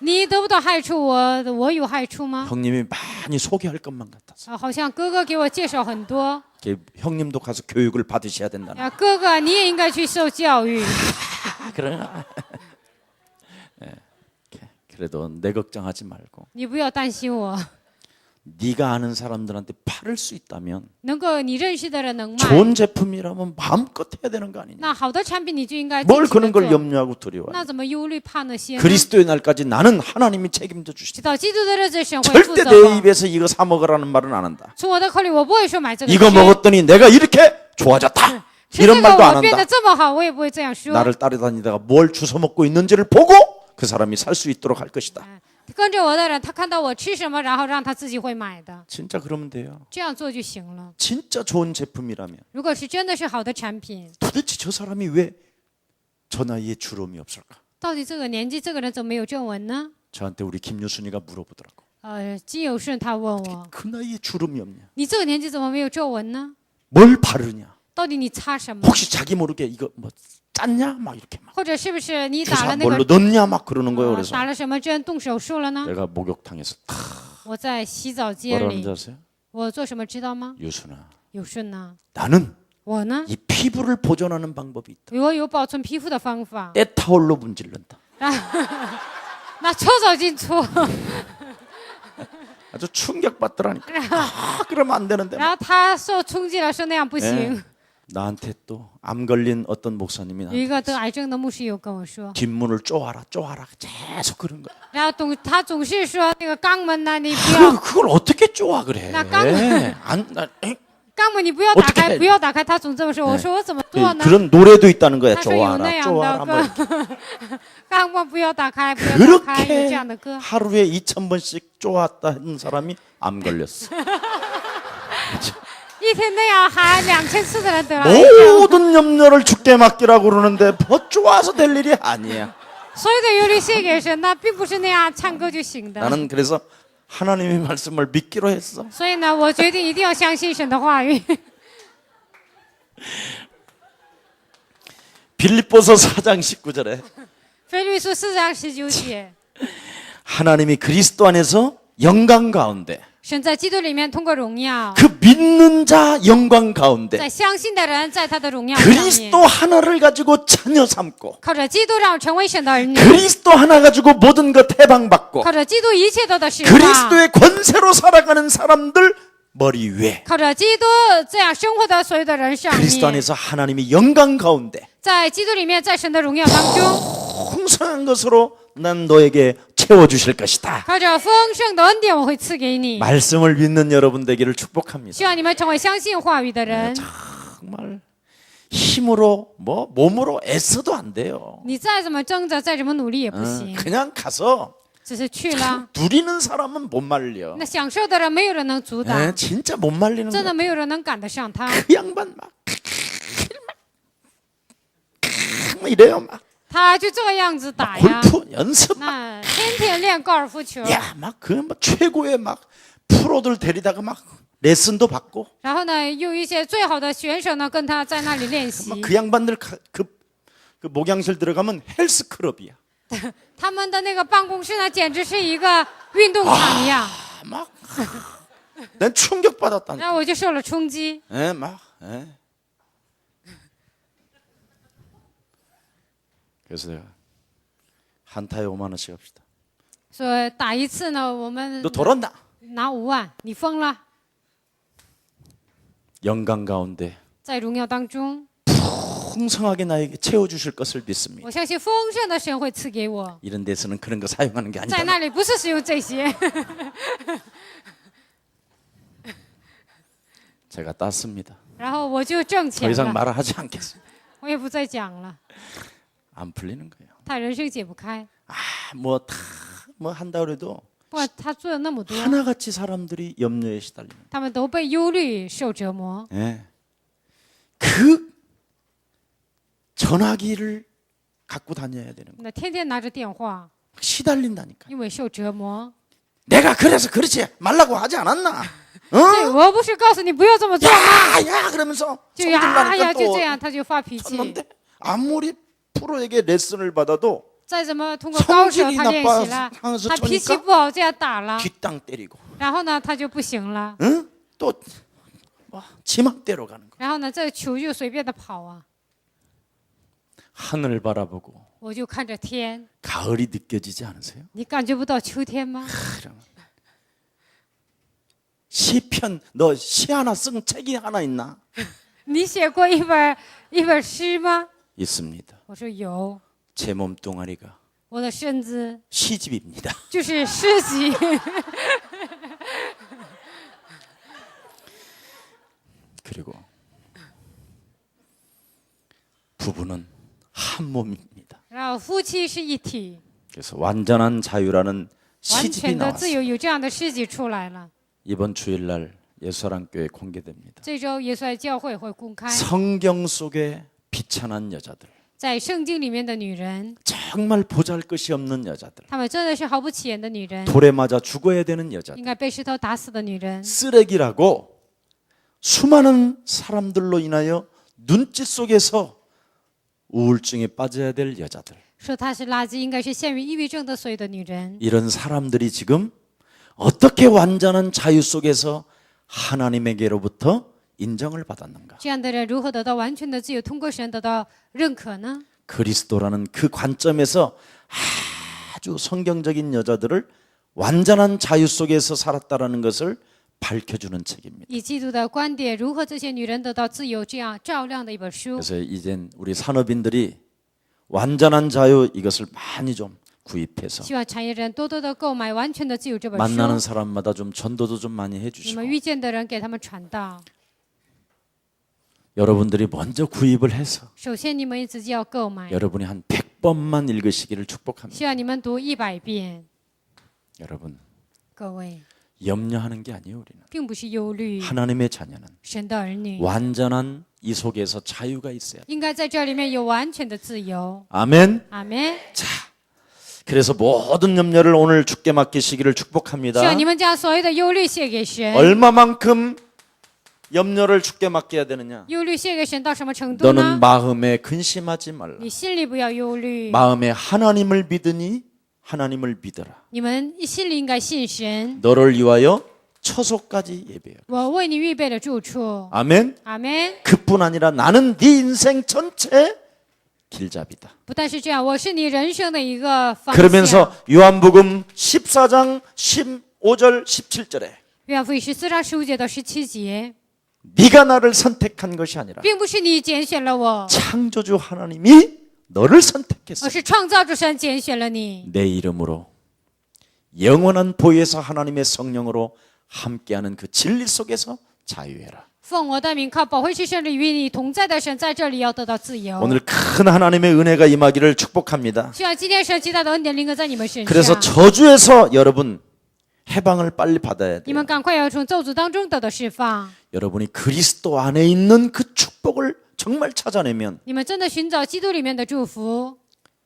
你得不到害处，我有害处吗？ 형님이 많이 소개할 것만 같았어. 啊，好像哥哥给我介绍很多。 형님도 가서 교육을 받으셔야 된다는. 啊，哥哥你也应该去受教育。 그러나 그래도 내 걱정하지 말고 你不要担心我， 네가 아는 사람들한테 팔을 수 있다면 能够你认识的人能卖， 좋은 제품이라면 마음껏 해야 되는 거 아니냐? 那好的产品你就应该 뭘 尽情 그런 地 걸 做。 염려하고 두려워? 那怎么忧虑怕那些呢？ 그리스도의 날까지 나는 하나님이 책임져 直 주시다. 到基督的日子，神会负 절대 责 내 我。 입에서 이거 사 먹으라는 말은 안 한다. 从我的口里，我不会说买这个吃。 이거 먹었더니 내가 이렇게 좋아졌다. 吃这 이런 个 말도 안 我变得 한다. 这么好，我也不会这样说。 나를 따라다니다가 뭘 주워 먹고 있는지를 보고 그 사람이 살 수 있도록 할 것이다. 跟着我的人，他看到我吃什么，然后让他自己会买的， 진짜 그러면 돼요. 这样做就行了。 진짜 좋은 제품이라면 如果是真的是好的产品， 도대체 저 사람이 왜 저 나이에 주름이 없을까? 到底这个年纪这个人怎么没有皱纹呢？ 저한테 우리 김유순이가 물어보더라고. 金有顺他问我， 그 나이에 주름이 없냐? 你这个年纪怎么没有皱纹呢？ 뭘 바르냐? 到底你擦什么？ 혹시 자기 모르게 이거 뭐 짰냐? 막 이렇게 막 或者是不是你打 주사 了那 뭘로 个 넣냐? 막 그러는 거예요. 그래서 打了什么针，动手术了呢？ 내가 목욕탕에서 탁 我在洗澡间 뭐라는 里 줄 ， 아세요? 我做什么知道吗？ 유순아, 有顺呐， 나는 我呢， 이 피부를 보존하는 방법이 있다. 我有保存皮肤的方法， 때타올로 문질른다. 拿搓澡巾搓， 아주 충격받더라니까. 아, 그러면 안 되는데. 然后他受冲击了，说那样不 예. 行。 나한테 또 암 걸린 어떤 목사님이 有一 나한테 个得癌症的牧师有跟我说， 뒷문을 쪼아라 계속 그런 거야. 然后他总是说那个肛门呢，你不要 그걸 어떻게 쪼아 그래? 나 깜- 에? 肛门你不要打 어떻게 开， 해 不要打开。他总这么说，我说我怎么做呢？ 그런 노래도 있다는 거야. 他说有那 쪼아라, 样 쪼아라. 的 뭐 歌，肛门不要打开，不要打开，有 그렇게 这样的歌。 하루에 2,000번씩 쪼았다 한 사람이 암 걸렸어. 一天那样喊2000次的人得了癌症， 모든 염려를 죽게 맡기라고 그러는데 뭐 쪼아서 될 일이 아니야. 所有的忧虑献给神，那并不是那样唱歌就行的。 나는 그래서 하나님의 말씀을 믿기로 했어. 所以呢，我决定一定要相信神的话语。 빌립보서 4장 19절에 腓律书4章19节， 하나님이 그리스도 안에서 영광 가운데 神在基督里面通过荣耀， 그 믿는 자 영광 가운데 在相信的人在他的荣耀上面， 그리스도 하나를 가지고 자녀 삼고 靠着基督让成为神的儿女， 그리스도 하나 가지고 모든 것 해방받고 靠着基督一切都得释放， 그리스도의 권세로 살아가는 사람들 머리 위에 靠着基督这样生活的所有的人上 그리스도 面， 안에서 하나님이 영광 가운데 在基督里面，在神的荣耀当中， 풍성한 것으로 난 너에게 채워주실 것이다. 靠着丰盛的恩典，我会赐给你。 말씀을 믿는 여러분 되기를 축복합니다. 希望你们成为相信话语的人。 정말 힘으로 몸으로 애써도 안 돼요. 你再怎么挣扎，再怎么努力也不行。 그냥 가서 只是去了。 누리는 사람은 못 말려. 那享受的人没有人能阻挡， 에, 진짜 못 말리는 真的 거야. 没有人能赶得上他。 그 양반 막 이래요 막. 他就这个样子打呀， 골프 연습 막. 那天天练高尔夫球， 야, 막 그 막 최고의 막 프로들 데리다가 막 레슨도 받고. 然后呢，有一些最好的选手呢跟他在那里练习 막 。그 양반들 그 목양실 들어가면 헬스 클럽이야. 他们的那个办公室呢，简直是一个运动场一样， 막 난 충격 받았다니까. 然后我就受了冲击。 에, 막. 에. 그래서 내가 한타에 5만 원씩 합시다. 说打一次呢，我们 너 돌았나? 拿5万，你疯了？ 영광 가운데 在荣耀当中， 풍성하게 나에게 채워주실 것을 믿습니다. 我相信丰盛的神会赐给我。 이런 데서는 그런 거 사용하는 게 在 아니잖아. 那里不是使用这些， 제가 땄습니다. 然后我就挣 더 钱 이상 了， 말을 하지 않겠습니다. 我也不再讲了。 안 풀리는 거예요. 他人生解不开， 뭐 다 뭐 한다 그래도 不管他做了那么多， 하나같이 사람들이 염려에 시달리는. 他们都被忧虑受折磨。 예. 그 전화기를 갖고 다녀야 되는 거. 那天天拿着电话， 시달린다니까. 因为受折磨。 내가 그래서 그렇지 말라고 하지 않았나? 对， 어? 我不是告诉你不要这么做吗？ 야 그러면서 就呀呀， 성질나니까 就 또 这样，他就发脾气。 쳤는데 아무리 프로에게 레슨을 받아도 再怎么通过高手 성질이 他练习了， 나빠서 他脾气 쳐니까 不好，这样打了， 뒷땅 때리고, 然后呢他就不行了， 응? 또 뭐, 지맘대로 가는 거. 然后呢这个球就随便的跑啊， 하늘 바라보고 我就看着天， 가을이 느껴지지 않으세요? 你感觉不到秋天吗？ 그럼 시편 너 시 하나 쓴 책이 하나 있나? 你写过一本诗吗？ 있습니다. 我说有， 제 몸뚱아리가 我的身子 시집입니다. 就是诗集。 그리고 부부는 한 몸입니다. 然后夫妻是一体， 그래서 완전한 자유라는 完 시집이 全的自 나왔어요. 由，有这样的诗集出来了。 이번 주일날 예수사랑교회 공개됩니다. 这周耶稣爱教会会公开， 성경 속에 비천한 여자들, 在圣经里面的女人， 정말 보잘것이 없는 여자들, 她们真的是毫不起眼的女人， 돌에 맞아 죽어야 되는 여자들, 应该被石头打死的女人， 쓰레기라고 수많은 사람들로 인하여 눈짓 속에서 우울증에 빠져야 될 여자들, 说她是垃圾，应该是陷于抑郁症的所有的女人。 이런 사람들이 지금 어떻게 완전한 자유 속에서 하나님에게로부터 인정을 받았는가? 这样的人如何得到完全的自由，通过神得到认可呢？ 그리스도라는 그 관점에서 아주 성경적인 여자들을 완전한 자유 속에서 살았다라는 것을 밝혀주는 책입니다. 以基督的观点，如何这些女人得到自由，这样照亮的一本书。 그래서 이젠 우리 산업인들이 완전한 자유 이것을 많이 좀 구입해서 希望产业人多多的购买《完全的自由》这本 만나는 书。 사람마다 좀 전도도 좀 많이 你 해주시고 们遇见的人，给他们传道。 여러분들이 먼저 구입을 해서 首先，你们自己要购买， 여러분이 한 100번만 읽으시기를 축복합니다. 希望你们读100遍。 여러분 各位， 염려하는 게 아니에요. 우리는 并不是忧虑， 하나님의 자녀는 神的儿女 완전한 이 속에서 자유가 있어야 돼요. 应该在这里面有完全的自由。 아멘. 阿门。 그래서 모든 염려를 오늘 주께 맡기시기를 希 축복합니다. 望你们将所有的忧虑卸给神。 얼마만큼 염려를 주께 맡겨야 되느냐? 忧虑卸给神到什么程度呢 너는 ？ 마음에 근심하지 말라. 你心里不要忧虑， 마음에 하나님을 믿으니 하나님을 믿어라. 你们心里应该信神。 너를 위하여 처소까지 예배하라. 我为你预备了住处。 아멘. 阿门。 그뿐 아니라 나는 네 인생 전체 길잡이다. 不但是这样，我是你人生的一个方向。 그러면서 요한복음 14장 15절 17절에 约翰福音14章15节到17节， 네가 나를 선택한 것이 아니라 并不是你拣选了我， 창조주 하나님이 너를 선택했어. 而是创造主神拣选了你。 내 이름으로 영원한 보혜사 하나님의 성령으로 함께하는 그 진리 속에서 자유해라. 奉我的名靠保惠师胜利与你同在的神在这里要得到自由。 오늘 큰 하나님의 은혜가 임하기를 축복합니다. 希望今天神极大的恩典临格在你们身 그래서 上， 저주에서 여러분 해방을 빨리 받아야 你 돼요. 们赶快要从咒诅当中得到释放。 여러분이 그리스도 안에 있는 그 축복을 정말 찾아내면 你们真的寻找基督里面的祝福，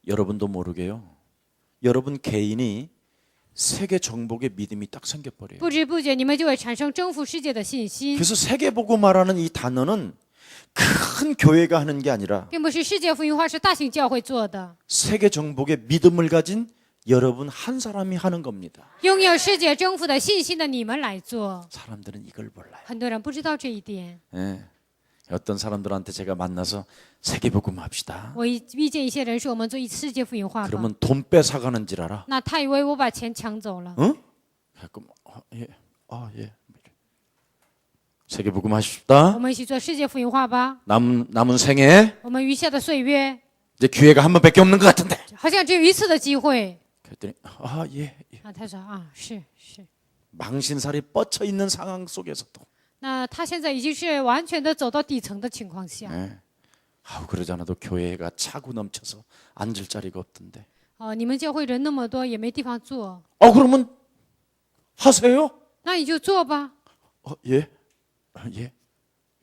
여러분도 모르게요. 여러분 개인이 세계 정복의 믿음이 딱 생겨버려요. 不知不觉你们就会产生征服世界的信心， 그래서 세계복음화라는 이 단어는 큰 교회가 하는 게 아니라 并不是世界福音化是大型教会做的， 세계 정복의 믿음을 가진 여러분 한 사람이 하는 겁니다. 拥有世界征服的信心的你们来做。 사람들은 이걸 몰라요. 很多人不知道这一点。 예. 어떤 사람들한테 제가 만나서 세계복음 합시다. 我遇见一些人说我们做世界福音化吧， 그러면 돈 뺏어가는 줄 알아? 那他以为我把钱抢走了。 응? 가끔 예. 예. 세계복음 하십시다. 我们一起做世界福音化吧。 남은 생에 我们余下的岁月 이제 기회가 한 번밖에 없는 것 같은데. 好像只有一次的机会。 그랬더니 예. 啊，他说啊，是。 망신살이 뻗쳐 있는 상황 속에서도 那他现在已经是完全的走到底层的情况下， 예. 그러지 않아도 교회가 차고 넘쳐서 앉을 자리가 없던데. 你们教会人那么多，也没地方坐， 그러면 하세요. 那你就做吧。 예. 예.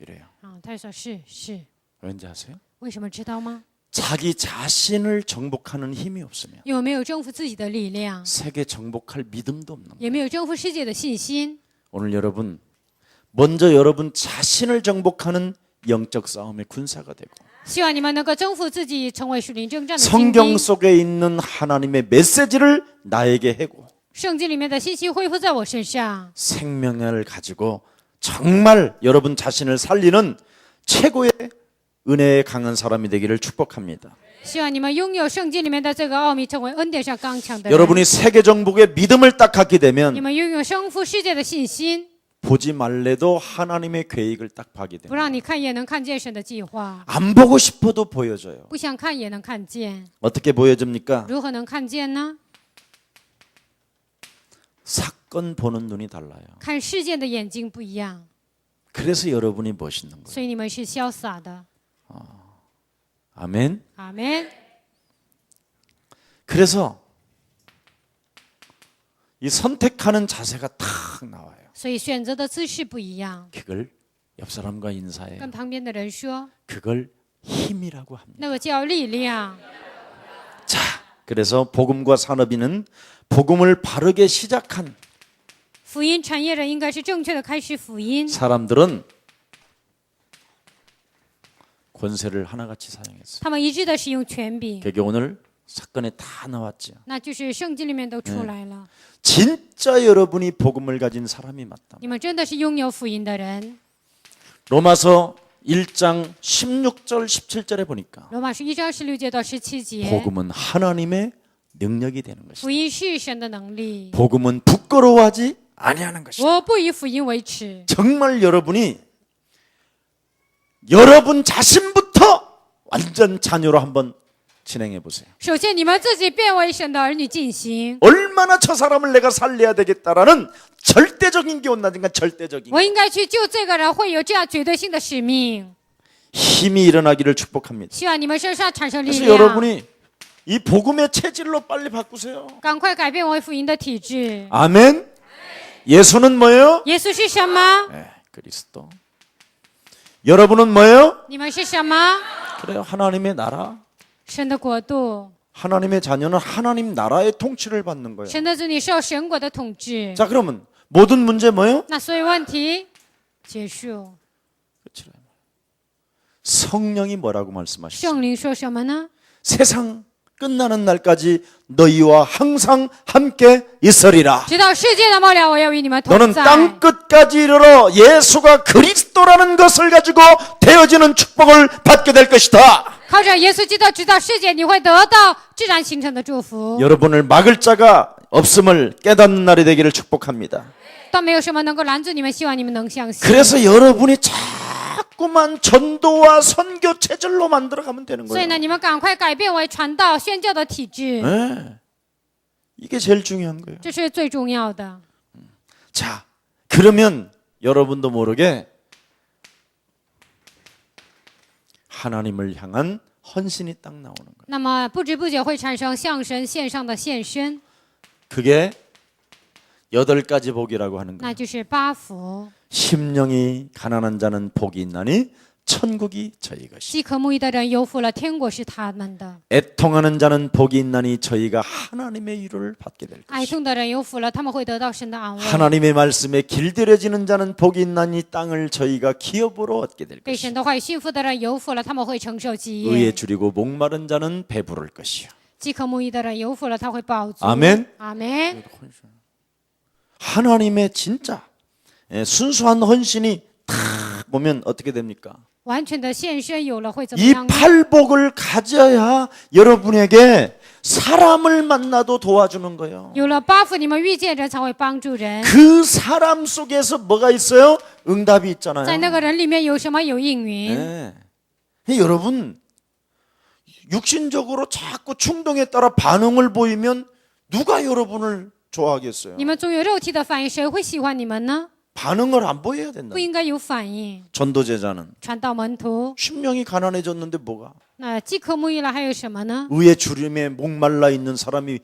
이래요. 他就说是， 왠지 아세요? 为什么知道吗？ 자기 자신을 정복하는 힘이 없으면 因为没有征服自己的力量， 세계 정복할 믿음도 없는 거예요. 也没有征服世界的信心。 오늘 여러분 먼저 여러분 자신을 정복하는 영적 싸움의 군사가 되고 希望你们能够征服自己，成为属灵征战的精 성경 兵。 속에 있는 하나님의 메시지를 나에게 해고 圣经里面的信息恢复在我身上， 생명을 가지고 정말 여러분 자신을 살리는 최고의 은혜에 강한 사람이 되기를 축복합니다. 希望你们拥有圣经里面的这个奥秘，成为恩典上刚强的人。 여러분이 세계 정복의 믿음을 딱 갖게 你 되면 们拥有征服世界的信心， 보지 말래도 하나님의 계획을 딱 보게 不 됩니다. 让你看也能看见神的计划， 안 보고 싶어도 보여줘요. 不想看也能看见。 어떻게 보여줍니까? 如何能看见呢？ 사건 보는 눈이 달라요. 看事件的眼睛不一样， 그래서 여러분이 멋있는 거예요. 所以你们是潇洒的。 아멘. 阿门。 그래서 이 선택하는 자세가 탁 나와요. 所以选择的姿势不一样。 그걸 옆 사람과 인사해요. 跟旁边的人说， 그걸 힘이라고 합니다. 那个叫力量。 자, 그래서 복음과 산업인은 복음을 바르게 시작한 福音产业人应该是正确的开始福音， 사람들은 권세를 하나같이 사용했어요. 他们一致的使用权柄， 그게 오늘 사건에 다 나왔죠. 那就是圣经里面都出来了。 진짜 여러분이 복음을 가진 사람이 맞다. 你们真的是拥有福音的人。 로마서 1장 16절 17절에 보니까 罗马书1章16节到17节， 복음은 하나님의 능력이 되는 것이다. 福音是神的能力， 복음은 부끄러워하지 아니하는 것이다. 我不以福音为耻。 정말 여러분이 여러분 자신부터 완전 자녀로 한번 진행해 보세요. 首先，你们自己变为神的儿女进行。 얼마나 저 사람을 내가 살려야 되겠다라는 절대적인 게 온다든가 절대적인 我应该去救这个人，会有这样绝对性的使命。 힘이 일어나기를 축복합니다. 希望你们身上产生力 그래서 量， 여러분이 이 복음의 체질로 빨리 바꾸세요. 赶快改变为福音的体质。 아멘. 예수는 뭐예요? 耶稣是什么？ 네, 그리스도. 여러분은 뭐예요? 你们是什么？ 그래요. 하나님의 나라. 神的国度， 하나님의 자녀는 하나님 나라의 통치를 받는 거예요. 神的子女受神国的统治。 자, 그러면 모든 문제 뭐예요? 那所有问题结束。 그렇죠. 성령이 뭐라고 말씀하시죠? 圣灵说什么呢？ 세상 끝나는 날까지 너희와 항상 함께 있으리라. 直到世界的末了，我要与你们同 너는 在。 땅 끝까지 이르러 예수가 그리스도라는 것을 가지고 되어지는 축복을 받게 될 것이다. 靠着耶稣基督直到世界，你会得到自然形成的祝福。 여러분을 막을 자가 없음을 깨닫는 날이 되기를 축복합니다. 但没有什么能够拦住你们，希望你们能相信。 그래서 여러분이 자꾸만 전도와 선교 체질로 만들어가면 되는 所以 거예요. 呢，你们赶快改变为传道宣教的体制， 네. 이게 제일 중요한 거예요. 这是最重要的。 자, 그러면 여러분도 모르게 하나님을 향한 헌신이 딱 나오는 거예요. 那么不知不觉会产生向神献上的献身， 그게 8가지 복이라고 하는 那 거예요. 就是八福。 심령이 가난한 자는 복이 있나니 천국이 저희 것이. 饥渴慕义的人有福了，天国是他们的； 애통하는 자는 복이 있나니 저희가 하나님의 위로를 받게 될 哀 것이. 痛的人有福了，他们会得到神的安慰； 하나님의 말씀에 길들여지는 자는 복이 있나니 땅을 저희가 기업으로 얻게 될 被 것이. 神的话语幸福的人有福了，他们会承受基 의에 业； 줄이고 목마른 자는 배부를 것이요. 饥渴慕义的人有福了，他会饱足。 아멘. 阿门。 하나님의 진짜 순수한 헌신이 탁 보면 어떻게 됩니까? 完全的献身有了会怎么 이 样呢？ 팔복을 가져야 여러분에게 사람을 만나도 도와주는 거예요. 有了八福，你们遇见人才会帮助人。 그 사람 속에서 뭐가 있어요? 응답이 있잖아요. 在那个人里面有什么？有应允。 네. 여러분 육신적으로 자꾸 충동에 따라 반응을 보이면 누가 여러분을 좋아하겠어요? 你们总有肉体的反应，谁会喜欢你们呢？ 반응을 안 보여야 된다. 不应该有反应。 전도제자는 传道门徒， 심령이 가난해졌는데 뭐가? 那饥渴慕义了，还有什么呢？ 의의 주림에 목말라 있는 사람이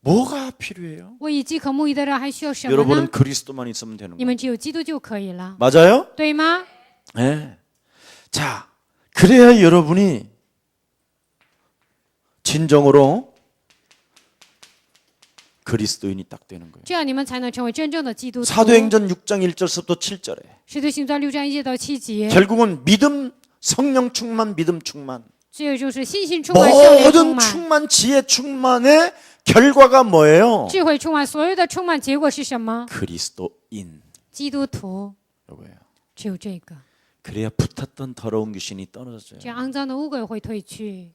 뭐가 필요해요? 为以饥渴慕义的人还需要什么 여러분은 呢？ 그리스도만 있으면 되는 你 거예요. 们只有基督就可以了， 맞아요? 对吗？ 네. 자, 그래야 여러분이 진정으로 그리스도인이 딱 되는 거예요. 这样你们才能成为真正的基督徒。 사도행전 6장 1절부터 7절에 使徒行传6章1节到7节， 결국은 믿음, 성령 충만, 믿음 충만, 这个就是信心充满、圣灵充 모든 满、 충만, 지혜 충만의 결과가 뭐예요? 智慧充满，所有的充满结果是什么？ 그리스도인. 基督徒， 요거예요. 只有这个， 그래야 붙었던 더러운 귀신이 떨어져요. 这样肮脏的污鬼会退去。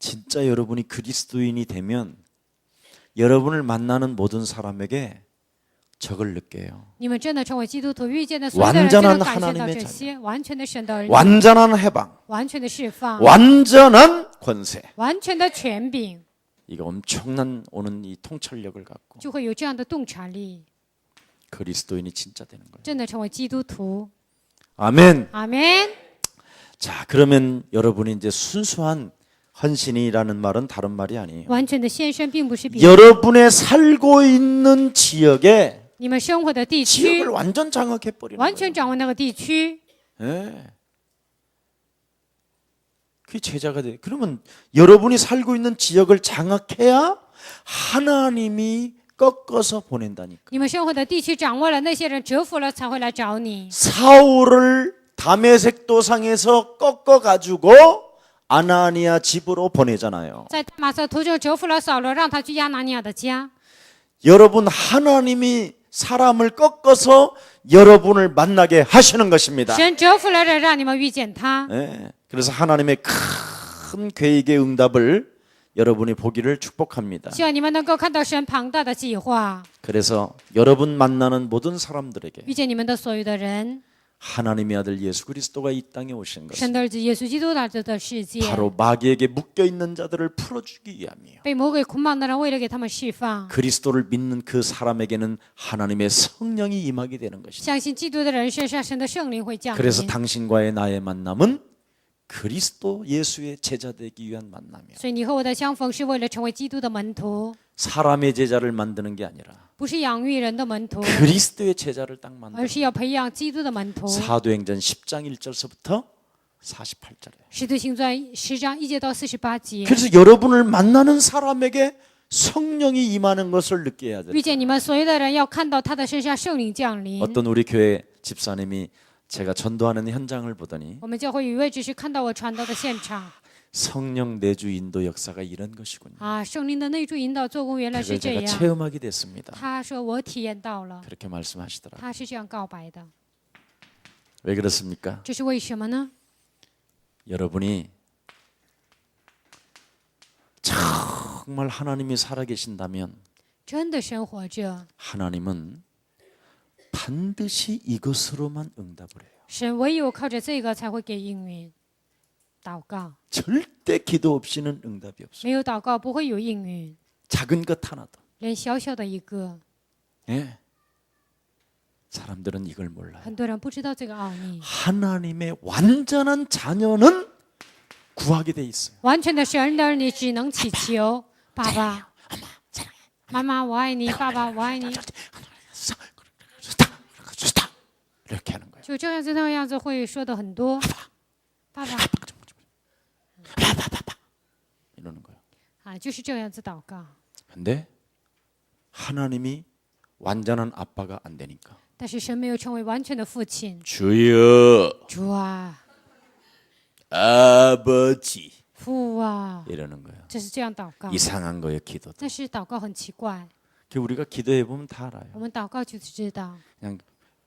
진짜 여러분이 그리스도인이 되면 여러분을 만나는 모든 사람에게 적을 느껴요. 你们真的成为基督徒，遇见的所有的人就能感受到这些完全的神的儿女， 완전한 해방, 完全的释放， 완전한 권세. 完全的权柄， 이거 엄청난 오는 이 통찰력을 갖고 就会有这样的洞察力， 그리스도인이 진짜 되는 거예요. 真的成为基督徒。 아멘. 阿门。 자, 그러면 여러분이 이제 순수한 헌신이라는 말은 다른 말이 아니에요. 完全的献身并不是比 여러분의 살고 있는 지역에 你们生活的地区 지역을 완전 장악해 버리는 完 거예요. 全掌握那个地区， 예. 그게 제자가 돼. 그러면 여러분이 살고 있는 지역을 장악해야 하나님이 꺾어서 보낸다니까. 你们生活的地区掌握了，那些人折服了才会来找你。 사울을 다메섹 도상에서 꺾어 가지고 아나니아 집으로 보내잖아요. 在大马色途中折服了扫罗，让他去亚拿尼亚的家。 여러분 하나님이 사람을 꺾어서 여러분을 만나게 하시는 것입니다. 神折服了人，让你们遇见他。 예. 그래서 하나님의 큰 계획의 응답을 여러분이 보기를 축복합니다. 希望你们能够看到神庞大的计划， 그래서 여러분 만나는 모든 사람들에게 遇见你们的所有的人， 하나님의 아들 예수 그리스도가 이 땅에 오신 神 것은 的儿子耶稣基督来到的世界， 바로 마귀에게 묶여 있는 자들을 풀어주기 위함이요. 被魔鬼捆绑的人，为了给他们释放。 그리스도를 믿는 그 사람에게는 하나님의 성령이 임하게 되는 것입니다. 相信基督的人身上，神的圣灵会降 그래서 临。 당신과의 나의 만남은 그리스도 예수의 제자 되기 위한 만남이요. 所以你和我的相逢是为了成为基督的门徒， 사람의 제자를 만드는 게 아니라 不是养育人的门徒， 그리스도의 제자를 딱 만드는 而是要培养基督的门徒。 사도행전 10장 1절서부터 48절에. 使徒行传10章1节到48节， 그래서 여러분을 만나는 사람에게 성령이 임하는 것을 느껴야 돼요. 遇见你们所有的人，要看到他的身上圣灵降临。 어떤 우리 교회 집사님이 제가 전도하는 현장을 보더니 我们教会有一位只是看到我传道的现场 성령 내주 인도 역사가 이런 것이군요. 啊，圣灵的内助引导做工原来 그걸 是这 제가 样。 체험하게 됐습니다. 他说我体验到了， 그렇게 말씀하시더라고요. 他是这样告白的。 왜 그렇습니까? 这是为什么呢？ 여러분이 정말 하나님이 살아계신다면 真的生活着， 하나님은 반드시 이것으로만 응답을 해요. 神唯有靠着这个才会给应允。祷告， 절대 기도 없이는 응답이 없어요. 没有祷告不会有应允， 작은 것 하나도. 连小小的一个， 예. 사람들은 이걸 몰라요. 很多人不知道这个奥秘。 하나님의 완전한 자녀는 구하게 돼 있어요. 完全的神的儿女只能祈求爸爸、妈妈，我爱你，爸爸，我爱你。 좋다. 이렇게 하는 거예요. 就这样子那样子会说的很多。爸爸 이러는 거예요. 啊，就是这样子祷告。 근데 하나님이 완전한 아빠가 안 되니까 但是神没有成为完全的父亲。 주여 主啊， 아버지 父啊， 이러는 거예요. 这是这样祷告。 이상한 거예요, 기도도. 但是祷告很奇怪， 우리가 기도해 보면 다 알아요. 我们祷告就是知道 그냥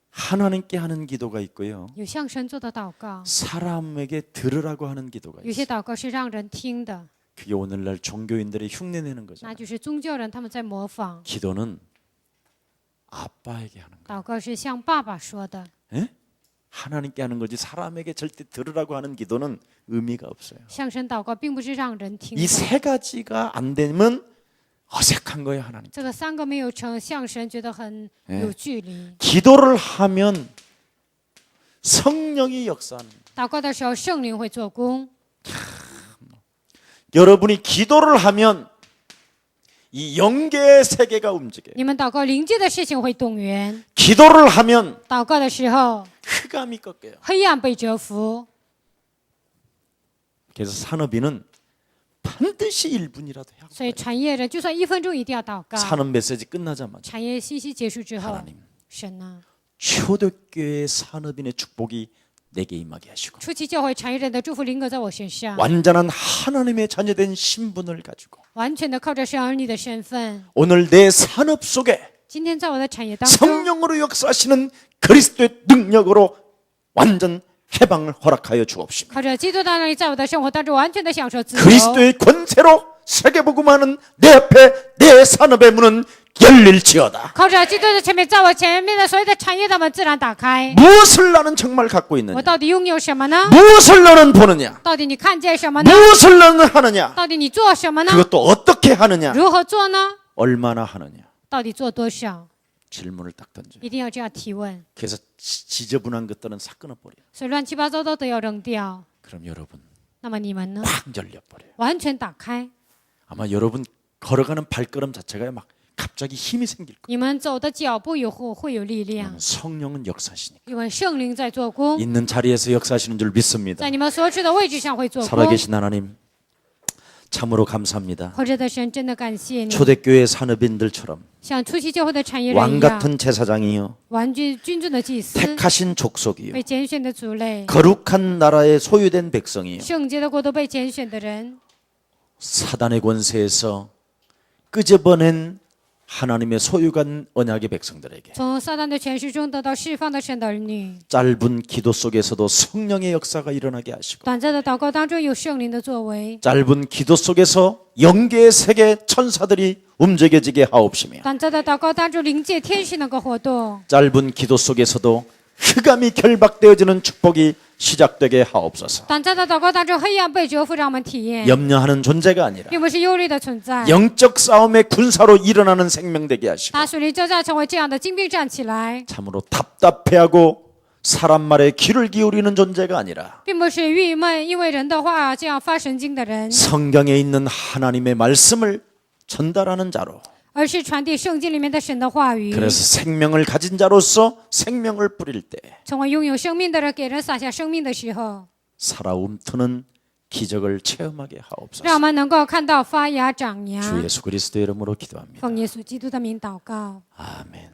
하나님께 하는 기도가 있고요. 有向神做的祷告， 사람에게 들으라고 하는 기도가 有些 있어요. 祷告是让人听的， 그게 오늘날 종교인들이 흉내내는 那 거잖아요. 就是宗教人他们在模仿。 기도는 아빠에게 하는 거예요. 祷告是向爸爸说的， 예? 하나님께 하는 거지 사람에게 절대 들으라고 하는 기도는 의미가 없어요. 向神祷告并不是让人听 이 的。 세 가지가 안 되면 어색한 거예요, 하나님. 这个三个没有成，向神觉得很有距离。 기도를 하면 성령이 역사하는 거예요. 祷告的时候，圣灵会做工。 여러분이 기도를 하면 이 영계의 세계가 움직여요. 你们祷告灵界的事情会动员， 기도를 하면 祷告的时候 흑암이 꺾여요. 黑暗被折服。 그래서 산업인은 반드시 1분이라도 해야 所以产业人就算1分钟一定要祷告。 산업 메시지 끝나자마자 产业信息结束之后， 하나님 神啊， 초대교회 산업인의 축복이 내게 임하게 하시고 初期教会产业人的祝福临格在我身上， 완전한 하나님의 자녀된 신분을 가지고 完全的靠着神儿女的身份。 오늘 내 산업 속에 今天在我的产业当中， 성령으로 역사하시는 그리스도의 능력으로 완전 해방을 허락하여 주옵시며 靠着基督的能力，在我的生活当中完全的享受自由。 그리스도의 권세로 세계복음하는 내 앞에 내 산업의 문은 열릴지어다. 靠着基督的前面，在我前面的所有的产业的门自然打开。 무엇을 나는 정말 갖고 我 있느냐? 到底拥有什么呢？ 무엇을 너는 보느냐? 到底你看见什么呢？ 무엇을 너는 하느냐? 到底你做什么呢？ 그것도 어떻게 하느냐? 如何做呢？ 얼마나 하느냐? 到底做多少？ 질문을 딱 던져. 一定要这样提问。 그래서 지저분한 것들은 싹 끊어버려. 所以乱七八糟的都要扔掉。 그럼 여러분 那么你们呢？ 확 열려버려요. 完全打开。 아마 여러분 걸어가는 발걸음 자체가 막 갑자기 힘이 생길 거예요. 你们走的脚步以后会有力量， 성령은 역사하시니까 因为圣灵在做工， 있는 자리에서 역사하시는 줄 믿습니다. 在你们所处的位置上会做工。 살아계신 하나님 참으로 감사합니다. 活着的神真的感谢你， 초대교회 산업인들처럼 像初期教会的产业人 왕 一样， 같은 제사장이요 完君尊的祭司， 택하신 족속이요 被拣选的族类， 거룩한 나라의 소유된 백성이요 圣洁的国度被拣选的人， 사단의 권세에서 끄집어낸 하나님의 소유간 언약의 백성들에게 从撒旦的权势中得到释放的神的儿女。 짧은 기도 속에서도 성령의 역사가 일어나게 하시고 短暂的祷告当中有圣灵的作为， 짧은 기도 속에서 영계의 세계 천사들이 움직여지게 하옵시며 短暂的祷告当中灵界天使能够活动， 짧은 기도 속에서도 흑암이 결박되어지는 축복이 시작되게 하옵소서. 短暂的祷告当中黑暗被折服，让我们体验， 염려하는 존재가 아니라 并不是忧虑的存在。 영적 싸움의 군사로 일어나는 생명되게 하시고 他属灵交战成为这样的精兵站起来， 참으로 답답해하고 사람 말에 귀를 기울이는 존재가 아니라 并不是郁闷因为人的话这样发神经的人， 성경에 있는 하나님의 말씀을 전달하는 자로 而是传递圣经里面的神的话语， 그래서 생명을 가진 자로서 생명을 뿌릴 때 成为拥有生命的人，给人撒下生命的时候， 살아 움트는 기적을 체험하게 让 하옵소서. 我们能够看到发芽长芽。 주 예수 그리스도의 이름으로 기도합니다. 奉耶稣基督的名祷告。 아멘.